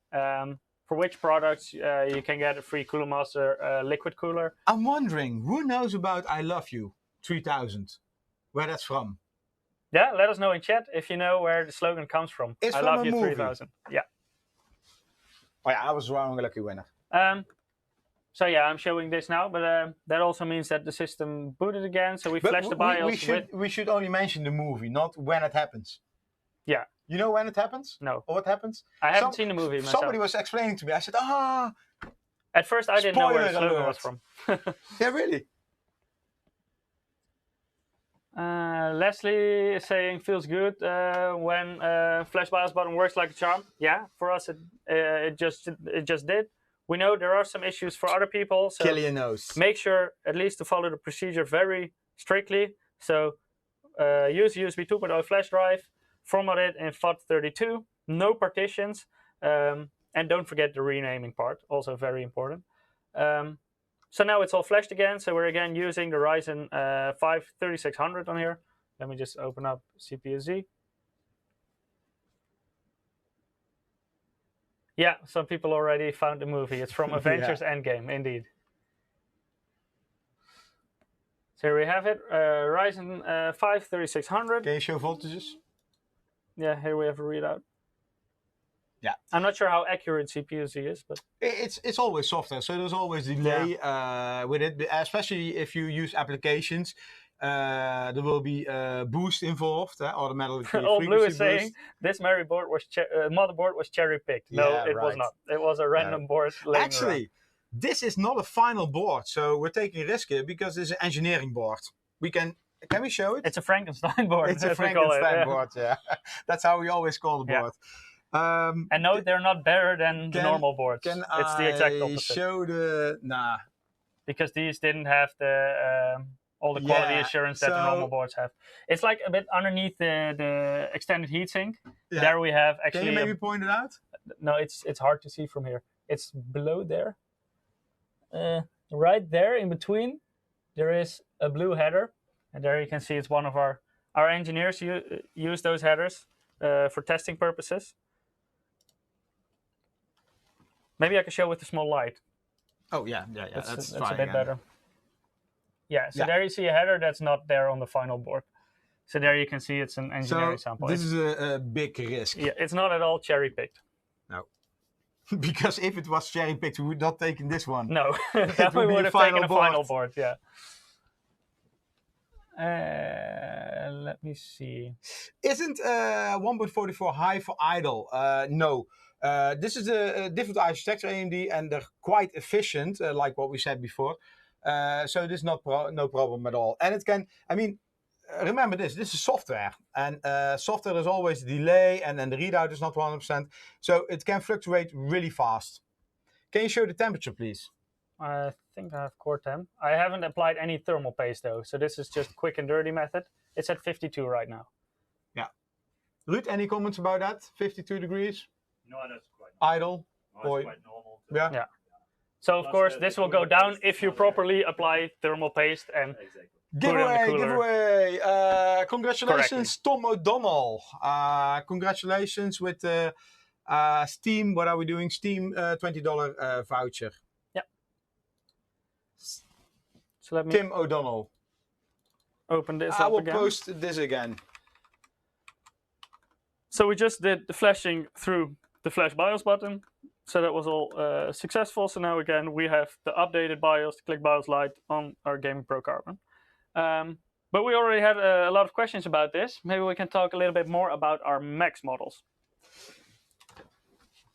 for which products you can get a free Cooler Master liquid cooler. I'm wondering, who knows about I Love You 3000? Where that's from? Yeah, let us know in chat if you know where the slogan comes from. It's I from Love You movie. 3000. Yeah. Oh yeah, I was wrong, lucky winner. So yeah, I'm showing this now, but that also means that the system booted again. So we flashed the BIOS we should only mention the movie, not when it happens. Yeah. You know when it happens? No. Or what happens? I haven't seen the movie myself. Somebody was explaining to me. I said, At first I didn't know where the slogan was from. Yeah, really? Leslie is saying, feels good when Flash BIOS button works like a charm. Yeah, for us it just did. We know there are some issues for other people. So Killian knows. Make sure at least to follow the procedure very strictly. So use USB 2.0 flash drive. Format it in FAT32, no partitions, and don't forget the renaming part, also very important. So now it's all flashed again, so we're again using the Ryzen 5 3600 on here. Let me just open up CPU-Z. Yeah, some people already found the movie. It's from Avengers Endgame, indeed. So here we have it, Ryzen 5 3600. Can you show voltages? Yeah, here we have a readout. Yeah, I'm not sure how accurate CPUC is, but it's always software, so there's always delay with it, especially if you use applications. There will be boost involved, automatically. All Blue is boost. saying this motherboard was cherry picked. No, Yeah, it was not. It was a random board. Actually, this is not a final board, so we're taking a risk here because it's an engineering board. Can we show it? It's a Frankenstein board. It's a Frankenstein board. Yeah, that's how we always call the board. And no, they're not better than the normal boards. It's the exact opposite. Show the because these didn't have the all the quality assurance that the normal boards have. It's like a bit underneath the extended heatsink. Yeah. There we have actually. Can you maybe point it out? No, it's hard to see from here. It's below there. Right there in between, there is a blue header, and there you can see it's one of our engineers use those headers for testing purposes. Maybe I can show with a small light. Oh yeah. That's a bit better. Yeah, so there you see a header that's not there on the final board. So there you can see it's an engineering sample. This is a big risk. Yeah, it's not at all cherry picked. No. Because if it was cherry picked, we would not taken this one. No, we would have taken a final board. Yeah. Let me see. Isn't 1.44 high for idle? No. This is a different architecture AMD, and they're quite efficient, like what we said before. So this is no problem at all. And it can, remember this is software. And software is always a delay, and then the readout is not 100%. So it can fluctuate really fast. Can you show the temperature, please? I think I have core temp. I haven't applied any thermal paste, though. So this is just quick and dirty method. It's at 52 right now. Yeah. Ruud, any comments about that? 52 degrees? No, that's quite normal. Idle? No, it's quite normal. Yeah. So, of course, this will go down if you properly apply thermal paste and giveaway. Congratulations, Tom O'Donnell. Congratulations with Steam. What are we doing? Steam $20 voucher. Yeah. So let me Tim O'Donnell. Open this I up will again. post this again. So we just did the flashing through the flash BIOS button. So that was all successful. So now again, we have the updated BIOS, click BIOS Lite on our Gaming Pro Carbon. But we already had a lot of questions about this. Maybe we can talk a little bit more about our Max models.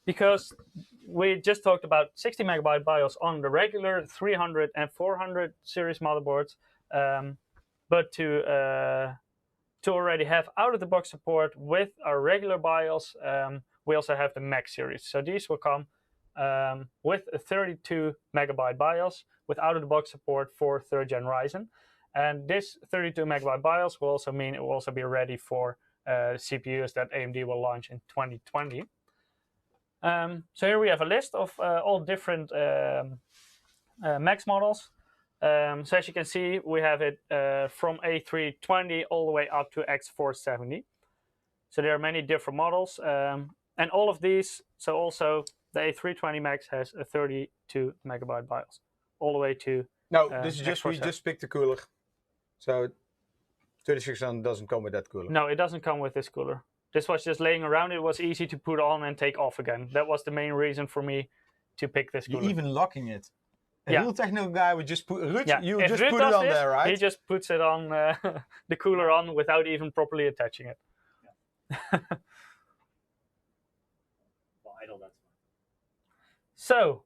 Because we just talked about 60 megabyte BIOS on the regular 300 and 400 series motherboards. But to already have out-of-the-box support with our regular BIOS, we also have the Max series. So these will come with a 32 megabyte BIOS with out-of-the-box support for 3rd Gen Ryzen. And this 32 megabyte BIOS will also mean it will also be ready for CPUs that AMD will launch in 2020. So here we have a list of all different Max models. So as you can see, we have it from A320 all the way up to X470. So there are many different models. And all of these, so also the A320 Max has a 32 megabyte BIOS, all the way to no, this is just we just picked the cooler. So 3600 doesn't come with that cooler. No, it doesn't come with this cooler. This was just laying around. It was easy to put on and take off again. That was the main reason for me to pick this cooler. You're even locking it. A real technical guy would just put you just put it on this, there, right? He just puts it on the cooler on without even properly attaching it. Yeah. Well, idle, that's fine. So,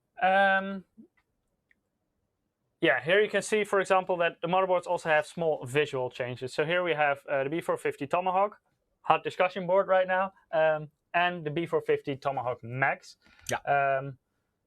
here you can see, for example, that the motherboards also have small visual changes. So here we have the B450 Tomahawk, hot discussion board right now, and the B450 Tomahawk Max. Yeah.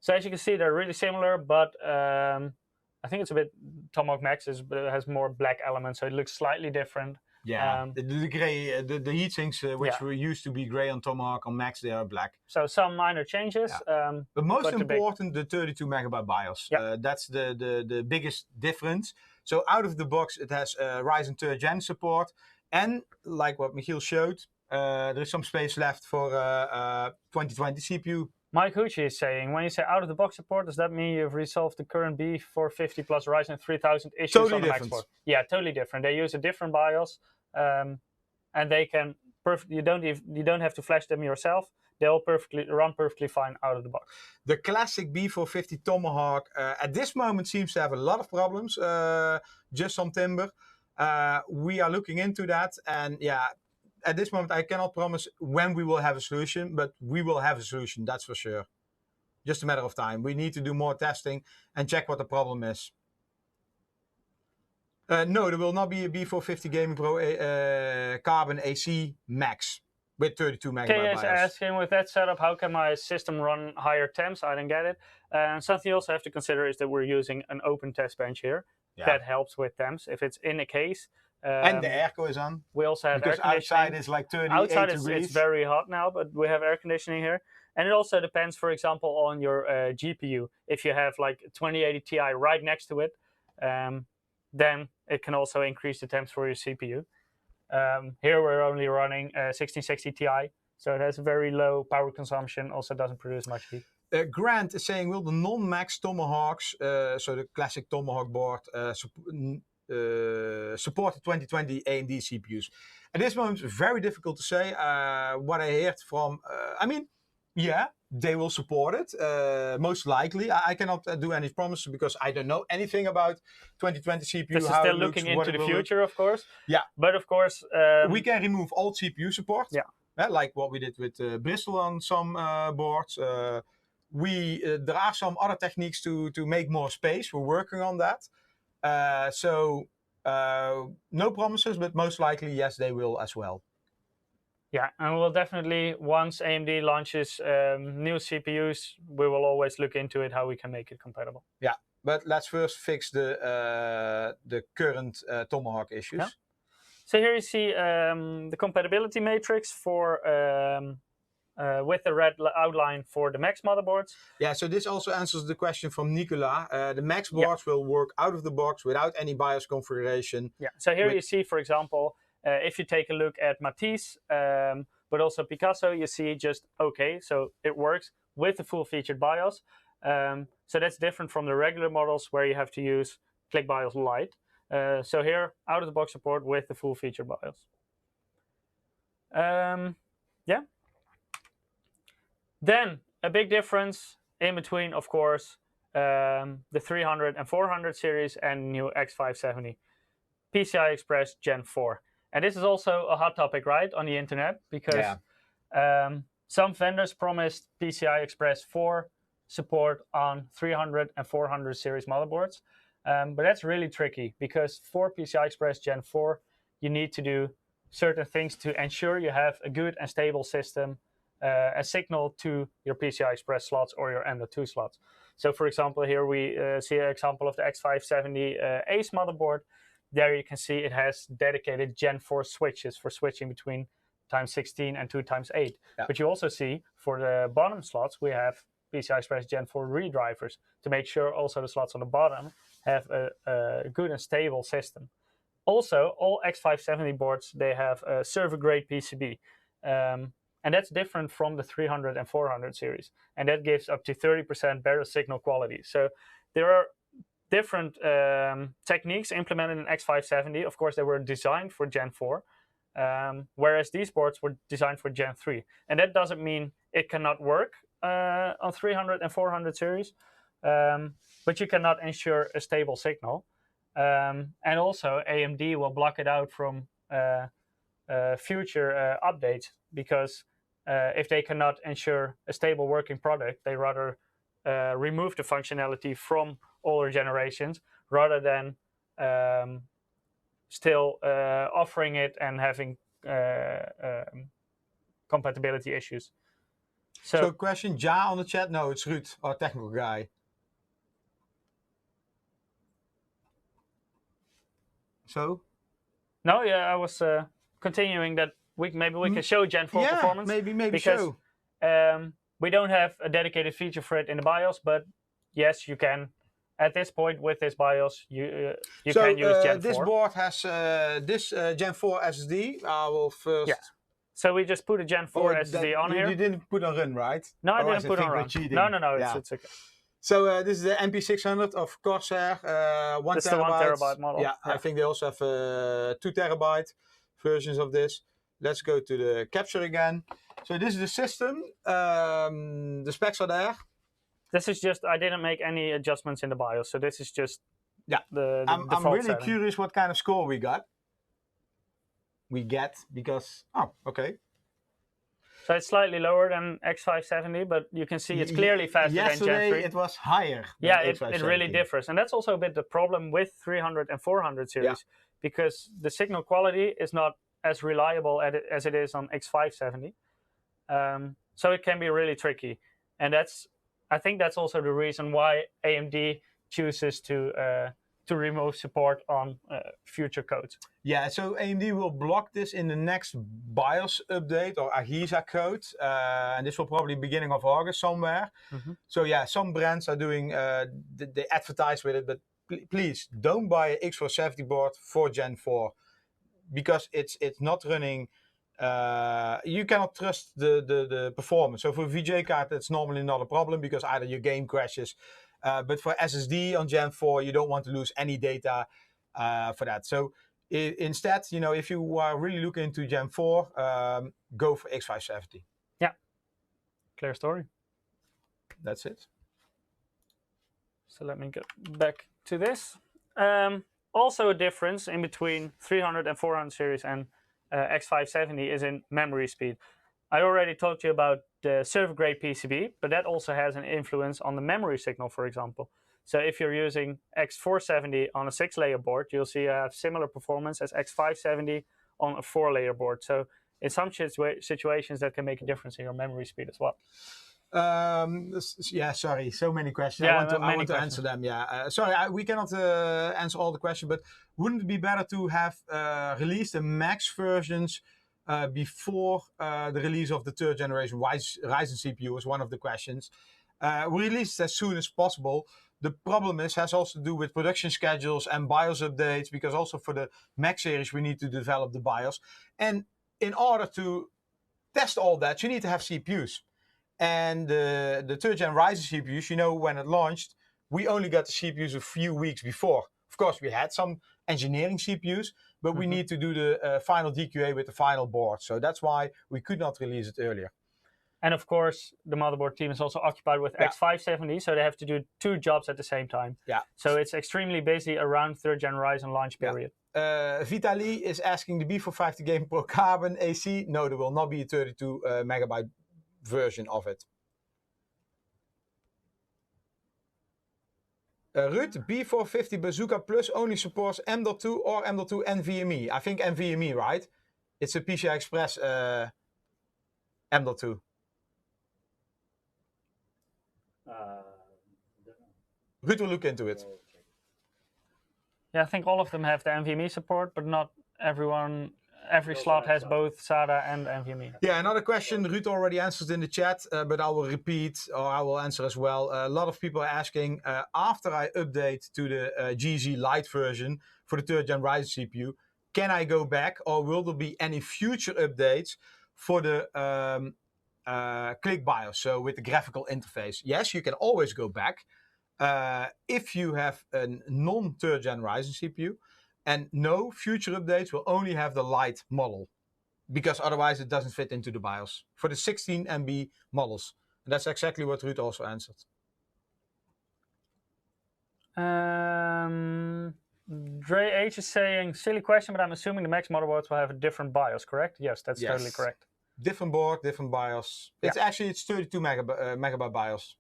So as you can see, they're really similar, but I think it's a bit, Tomahawk Max has more black elements, so it looks slightly different. Yeah, the gray, the heat sinks, which were used to be gray on Tomahawk, on Max, they are black. So some minor changes. Yeah. But most important, the 32 megabyte BIOS. Yeah. That's the biggest difference. So out of the box, it has Ryzen 3rd Gen support. And like what Michiel showed, there is some space left for 2020 CPU. Mike Hucci is saying, when you say out-of-the-box support, does that mean you've resolved the current B450 plus Ryzen 3000 issues on the Max board? Yeah, totally different. They use a different BIOS, and they can You don't have to flash them yourself. They'll run perfectly fine out of the box. The classic B450 Tomahawk at this moment seems to have a lot of problems. Just some timber. We are looking into that, and yeah, at this moment I cannot promise when we will have a solution, but we will have a solution. That's for sure. Just a matter of time. We need to do more testing and check what the problem is. No, there will not be a B450 Gaming Pro Carbon AC Max with 32 megabyte BIOS. Okay, asking with that setup, how can my system run higher temps? I don't get it. Something you also have to consider is that we're using an open test bench here. Yeah. That helps with temps. If it's in a case. And the airco is on. We also have because air conditioning. Outside is like 38 outside degrees. It's very hot now, but we have air conditioning here. And it also depends, for example, on your GPU. If you have like 2080 Ti right next to it, then it can also increase the temps for your CPU. Here we're only running 1660 Ti, so it has very low power consumption, also doesn't produce much heat. Grant is saying, will the non-max Tomahawks, so the classic Tomahawk board, support the 2020 AMD CPUs? At this moment, it's very difficult to say. What I heard from, I mean, yeah, they will support it, most likely. I cannot do any promises because I don't know anything about 2020 CPU. This is still looking into the future, of course. Yeah. But of course... we can remove old CPU support. Yeah. Like what we did with Bristol on some boards. There are some other techniques to make more space. We're working on that. No promises, but most likely, yes, they will as well. Yeah, and we'll definitely, once AMD launches new CPUs, we will always look into it, how we can make it compatible. Yeah, but let's first fix the current Tomahawk issues. Yeah. So here you see the compatibility matrix for with the red outline for the Max motherboards. Yeah, so this also answers the question from Nicola. The Max boards will work out of the box without any BIOS configuration. Yeah, so here you see, for example, if you take a look at Matisse, but also Picasso, you see just okay, so it works with the full-featured BIOS. So that's different from the regular models where you have to use Click BIOS Lite. So here, out-of-the-box support with the full-featured BIOS. Yeah. Then, a big difference in between, of course, the 300 and 400 series and new X570. PCI Express Gen 4. And this is also a hot topic, right, on the internet, because some vendors promised PCI Express 4 support on 300 and 400 series motherboards. But that's really tricky, because for PCI Express Gen 4, you need to do certain things to ensure you have a good and stable system, a signal to your PCI Express slots or your M.2 slots. So, for example, here we see an example of the X570 Ace motherboard. There you can see it has dedicated Gen 4 switches for switching between ×16 and 2x8. Yeah. But you also see for the bottom slots, we have PCI Express Gen 4 redrivers to make sure also the slots on the bottom have a good and stable system. Also, all X570 boards, they have a server-grade PCB. And that's different from the 300 and 400 series. And that gives up to 30% better signal quality. So there are different techniques implemented in X570. Of course, they were designed for Gen 4, whereas these boards were designed for Gen 3. And that doesn't mean it cannot work on 300 and 400 series, but you cannot ensure a stable signal. And also, AMD will block it out from future updates, because if they cannot ensure a stable working product, they rather remove the functionality from older generations rather than still offering it and having compatibility issues. So question, Ja on the chat? No, it's Ruud, our technical guy. So? No, yeah, I was continuing that maybe we can show Gen 4 performance. Maybe because, so. We don't have a dedicated feature for it in the BIOS, but yes, you can. At this point, with this BIOS, you can use Gen 4. This board has this Gen 4 SSD. I will first... Yeah. So we just put a Gen 4 SSD on here. You didn't put on run, right? No, I didn't put on run. No, it's okay. So this is the MP600 of Corsair, 1 terabyte. The 1 terabyte model. Yeah, I think they also have 2 terabyte versions of this. Let's go to the capture again. So this is the system. The specs are there. This is just, I didn't make any adjustments in the BIOS, so this is just the I'm really setting. curious what kind of score we get because, oh, okay. So it's slightly lower than X570, but you can see it's clearly faster than Gen 3. Yesterday it was higher. Yeah, it really differs. And that's also a bit the problem with 300 and 400 series, because the signal quality is not as reliable as it is on X570. So it can be really tricky. And I think that's also the reason why AMD chooses to remove support on future codes. Yeah, so AMD will block this in the next BIOS update or AHESA code, and this will probably be beginning of August somewhere. So yeah, some brands are doing, they advertise with it, but please don't buy an X470 board for Gen 4 because it's not running. You cannot trust the performance. So for a VGA card, that's normally not a problem because either your game crashes. But for SSD on Gen 4, you don't want to lose any data for that. So instead, you know, if you are really looking into Gen 4, go for X570. Yeah, clear story. That's it. So let me get back to this. Also a difference in between 300 and 400 series and X570 is in memory speed. I already told you about the server-grade PCB, but that also has an influence on the memory signal, for example. So if you're using X470 on a 6-layer board, you'll see you have similar performance as X570 on a 4-layer board. So in some situations, that can make a difference in your memory speed as well. Yeah, sorry, so many questions. Yeah, I want to answer them. Yeah, sorry, we cannot answer all the questions, but wouldn't it be better to have released the max versions before the release of the 3rd generation Ryzen CPU? Is one of the questions. We release it as soon as possible. The problem has also to do with production schedules and BIOS updates, because also for the Max series we need to develop the BIOS, and in order to test all that you need to have CPUs. And the 3rd gen Ryzen CPUs, you know, when it launched, we only got the CPUs a few weeks before. Of course, we had some engineering CPUs, but we need to do the final DQA with the final board. So that's why we could not release it earlier. And of course, the motherboard team is also occupied with X570, so they have to do 2 jobs at the same time. Yeah. So it's extremely busy around 3rd gen Ryzen launch period. Vitaly is asking the B450 Game Pro Carbon AC. No, there will not be a 32 megabyte version of it. Ruud, B450 Bazooka Plus only supports M.2 or M.2 NVMe. I think NVMe, right? It's a PCI Express M.2. Ruud will look into it. Yeah, I think all of them have the NVMe support, but not everyone. Every slot has both SATA and NVMe. Yeah, another question Ruud already answered in the chat, but I will repeat, or I will answer as well. A lot of people are asking, after I update to the GZ Lite version for the 3rd gen Ryzen CPU, can I go back, or will there be any future updates for the Click BIOS, so with the graphical interface? Yes, you can always go back if you have a non-3rd gen Ryzen CPU. And no, future updates will only have the Lite model, because otherwise it doesn't fit into the BIOS for the 16 MB models. And that's exactly what Ruud also answered. Dre H is saying, silly question, but I'm assuming the Max motherboards will have a different BIOS, correct? Yes, that's totally correct. Different board, different BIOS. Yeah. It's 32 megabyte BIOS.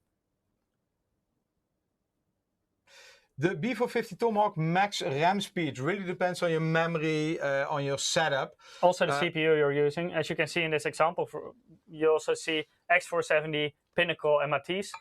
The B450 Tomahawk Max RAM speed really depends on your memory, on your setup. Also the CPU you're using. As you can see in this example, you also see X470, Pinnacle, and Matisse.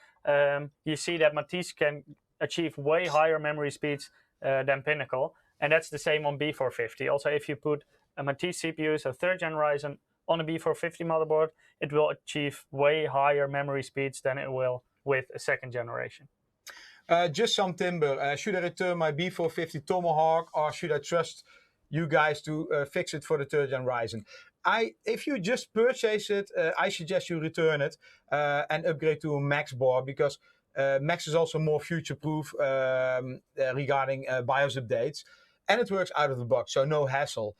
You see that Matisse can achieve way higher memory speeds than Pinnacle. And that's the same on B450. Also, if you put a Matisse CPU, so 3rd gen Ryzen, on a B450 motherboard, it will achieve way higher memory speeds than it will with a 2nd generation. Just some timber. Should I return my B450 Tomahawk, or should I trust you guys to fix it for the 3rd gen Ryzen? If you just purchase it, I suggest you return it and upgrade to a Max board, because Max is also more future-proof regarding BIOS updates, and it works out of the box, so no hassle.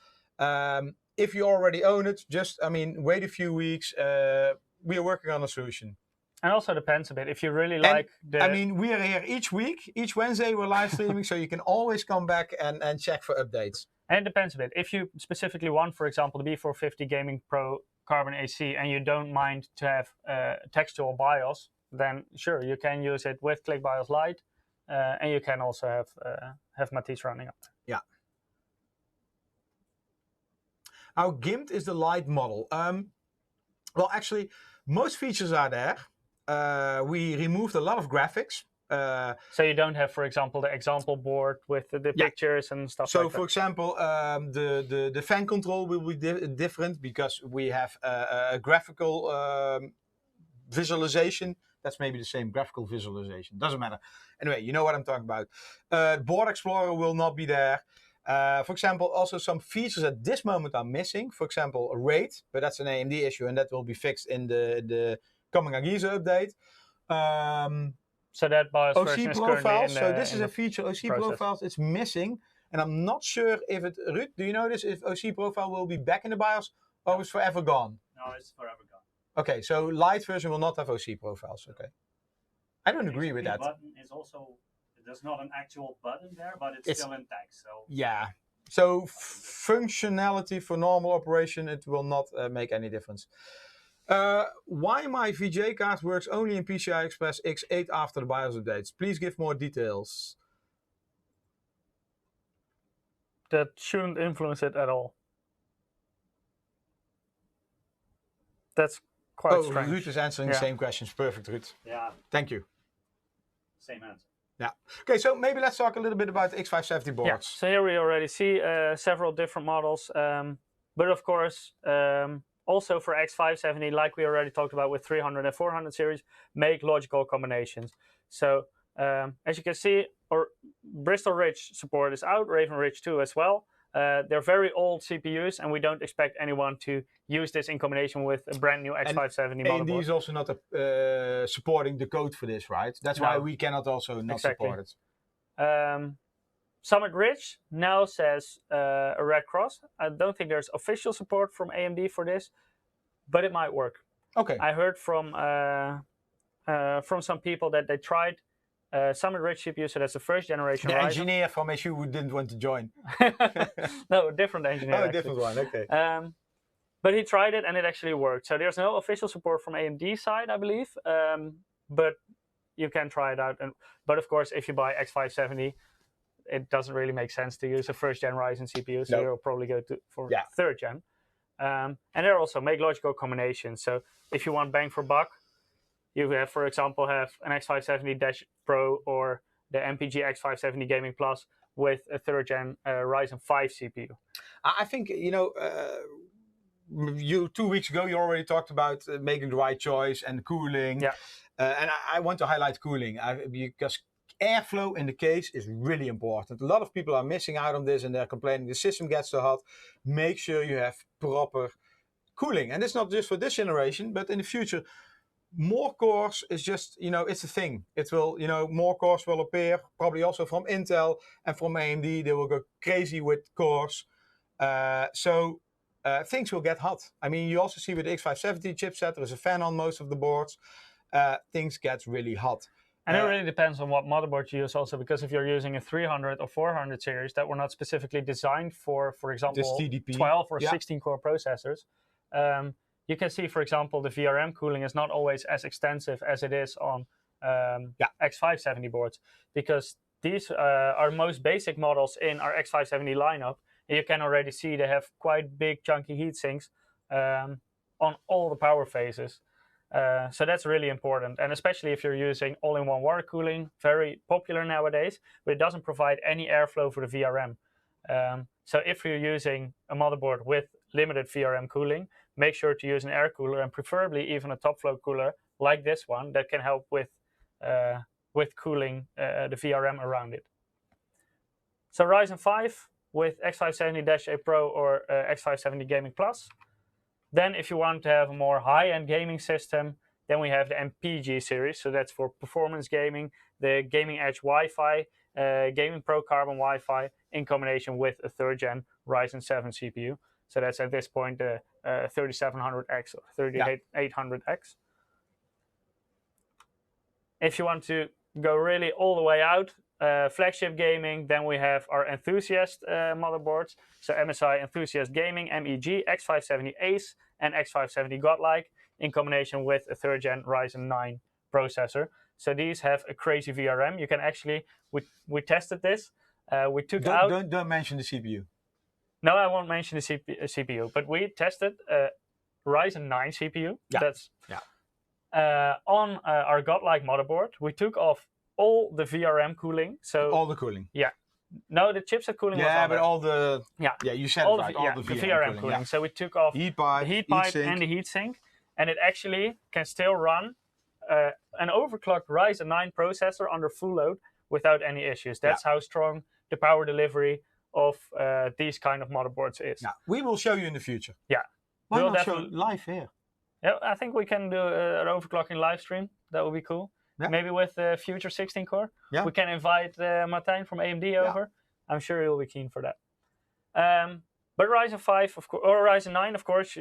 if you already own it, just, I mean, wait a few weeks. We are working on a solution. And also depends a bit. If you really like I mean, we are here each week. Each Wednesday we're live streaming, so you can always come back and check for updates. And it depends a bit. If you specifically want, for example, the B450 Gaming Pro Carbon AC, and you don't mind to have textual BIOS, then sure, you can use it with ClickBIOS Lite, and you can also have Matisse running up. Yeah. How gimped is the Lite model? Well, actually, most features are there. We removed a lot of graphics. So you don't have, for example, the example board with the pictures and stuff like that. So, for example, the fan control will be different because we have a graphical visualization. That's maybe the same, graphical visualization. Doesn't matter. Anyway, you know what I'm talking about. Board Explorer will not be there. For example, also some features at this moment are missing. For example, a RAID, but that's an AMD issue, and that will be fixed in the coming Agizo update. So that BIOS OC version is profiles. in the, so this is a feature. OC profiles. It's missing, and I'm not sure if it. Ruud, do you know this? If OC profile will be back in the BIOS or is forever gone? No, it's forever gone. Okay, so Lite version will not have OC profiles. Okay, I don't agree with that. The button is also. There's not an actual button there, but it's still in text. So yeah. So functionality for normal operation, it will not make any difference. Why my VGA card works only in PCI Express X8 after the BIOS updates? Please give more details. That shouldn't influence it at all. That's quite strange. Ruud is answering the same questions. Perfect, Ruud. Yeah. Thank you. Same answer. Yeah. Okay, so maybe let's talk a little bit about the X570 boards. Yeah. So here we already see several different models, but of course, also for X570, like we already talked about with 300 and 400 series, make logical combinations. So as you can see, Bristol Ridge support is out, Raven Ridge 2 as well. They're very old CPUs, and we don't expect anyone to use this in combination with a brand new X570 motherboard. AMD is also not supporting the code for this, right? That's why we cannot also not support it. Summit Ridge now says a red cross. I don't think there's official support from AMD for this, but it might work. Okay. I heard from some people that they tried Summit Ridge CPU, so that's the first generation The Ryzen. engineer from SU who didn't want to join. No, different engineer. Oh, a different one, okay. But he tried it and it actually worked. So there's no official support from AMD side, I believe, but you can try it out. But of course, if you buy X570, it doesn't really make sense to use a first gen Ryzen CPU, so you'll probably go for third gen. And there also make logical combinations. So if you want bang for buck, you have, for example, an X570-Pro or the MPG X570 Gaming Plus with a third gen Ryzen 5 CPU. I think, 2 weeks ago, you already talked about making the right choice and cooling. Yeah. And I want to highlight cooling because airflow in the case is really important. A lot of people are missing out on this and they're complaining the system gets so hot. Make sure you have proper cooling. And it's not just for this generation, but in the future, more cores is just, it's a thing. It will, more cores will appear, probably also from Intel and from AMD. They will go crazy with cores. So things will get hot. I mean, you also see with the X570 chipset, there is a fan on most of the boards. Things get really hot. And it really depends on what motherboard you use also, because if you're using a 300 or 400 series that were not specifically designed for example, 12 or 16 core processors, you can see, for example, the VRM cooling is not always as extensive as it is on X570 boards, because these are most basic models in our X570 lineup. And you can already see they have quite big chunky heat sinks on all the power phases. So that's really important, and especially if you're using all-in-one water cooling, very popular nowadays, but it doesn't provide any airflow for the VRM. So if you're using a motherboard with limited VRM cooling, make sure to use an air cooler, and preferably even a top flow cooler like this one that can help with cooling the VRM around it. So Ryzen 5 with X570-A Pro or X570 Gaming Plus. Then if you want to have a more high-end gaming system, then we have the MPG series. So that's for performance gaming, the Gaming Edge Wi-Fi, Gaming Pro Carbon Wi-Fi in combination with a third-gen Ryzen 7 CPU. So that's at this point the 3700X or 3800X. If you want to go really all the way out, flagship gaming, then we have our enthusiast motherboards. So MSI Enthusiast Gaming, MEG, X570 Ace, and X570 Godlike in combination with a 3rd Gen Ryzen 9 processor. So these have a crazy VRM. You can actually, we tested this. We took out... Don't mention the CPU. No, I won't mention the CPU, but we tested a Ryzen 9 CPU. On our Godlike motherboard. We took off all the VRM cooling. So all the cooling. Yeah. No, the chipset cooling was on but there. all the... Yeah, you said all it right. All the VRM cooling. Yeah. So we took off the heat pipe and the heatsink. And it actually can still run an overclocked Ryzen 9 processor under full load without any issues. That's how strong the power delivery of these kind of motherboards is. Yeah, we will show you in the future. Yeah. Why not show live here? Yeah, I think we can do an overclocking live stream. That would be cool. Yeah. Maybe with the future 16 core. Yeah. We can invite Martijn from AMD over. I'm sure he'll be keen for that. But Ryzen 5, of course, or Ryzen 9, of course,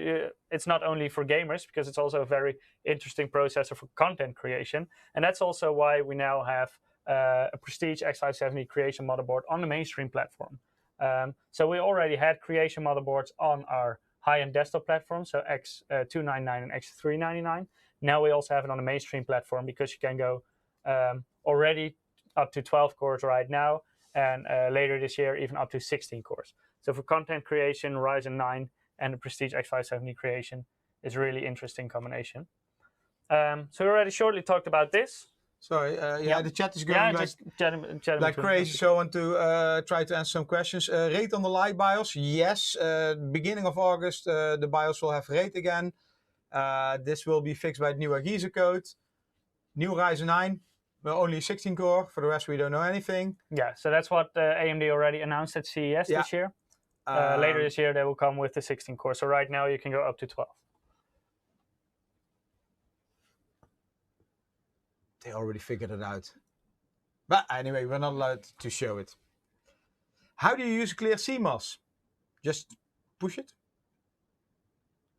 it's not only for gamers, because it's also a very interesting processor for content creation. And that's also why we now have a Prestige X570 creation motherboard on the mainstream platform. So we already had creation motherboards on our high-end desktop platform, so X299 and X399. Now we also have it on the mainstream platform, because you can go already up to 12 cores right now, and later this year even up to 16 cores. So for content creation, Ryzen 9 and the Prestige X570 creation is a really interesting combination. So we already shortly talked about this. Sorry, the chat is going like crazy, so I want to try to answer some questions. RAID on the light BIOS, yes. Beginning of August, the BIOS will have RAID again. This will be fixed by the new AGISA code. New Ryzen 9, well, only 16 core. For the rest, we don't know anything. Yeah, so that's what AMD already announced at CES this year. Later this year, they will come with the 16 core. So right now, you can go up to 12. They already figured it out. But anyway, we're not allowed to show it. How do you use a clear CMOS? Just push it?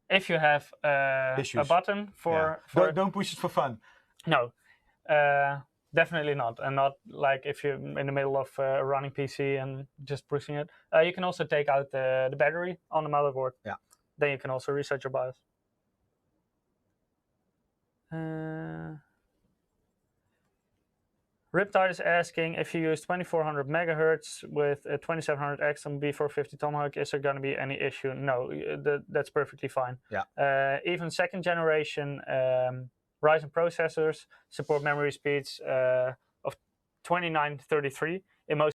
If you have a button for... Don't push it for fun. No, definitely not. And not like if you're in the middle of a running PC and just pushing it. You can also take out the battery on the motherboard. Yeah. Then you can also reset your BIOS. Riptide is asking, if you use 2400 megahertz with a 2700X and B450 Tomahawk, is there going to be any issue? No, that's perfectly fine. Yeah. Even second generation Ryzen processors support memory speeds of 2933 in most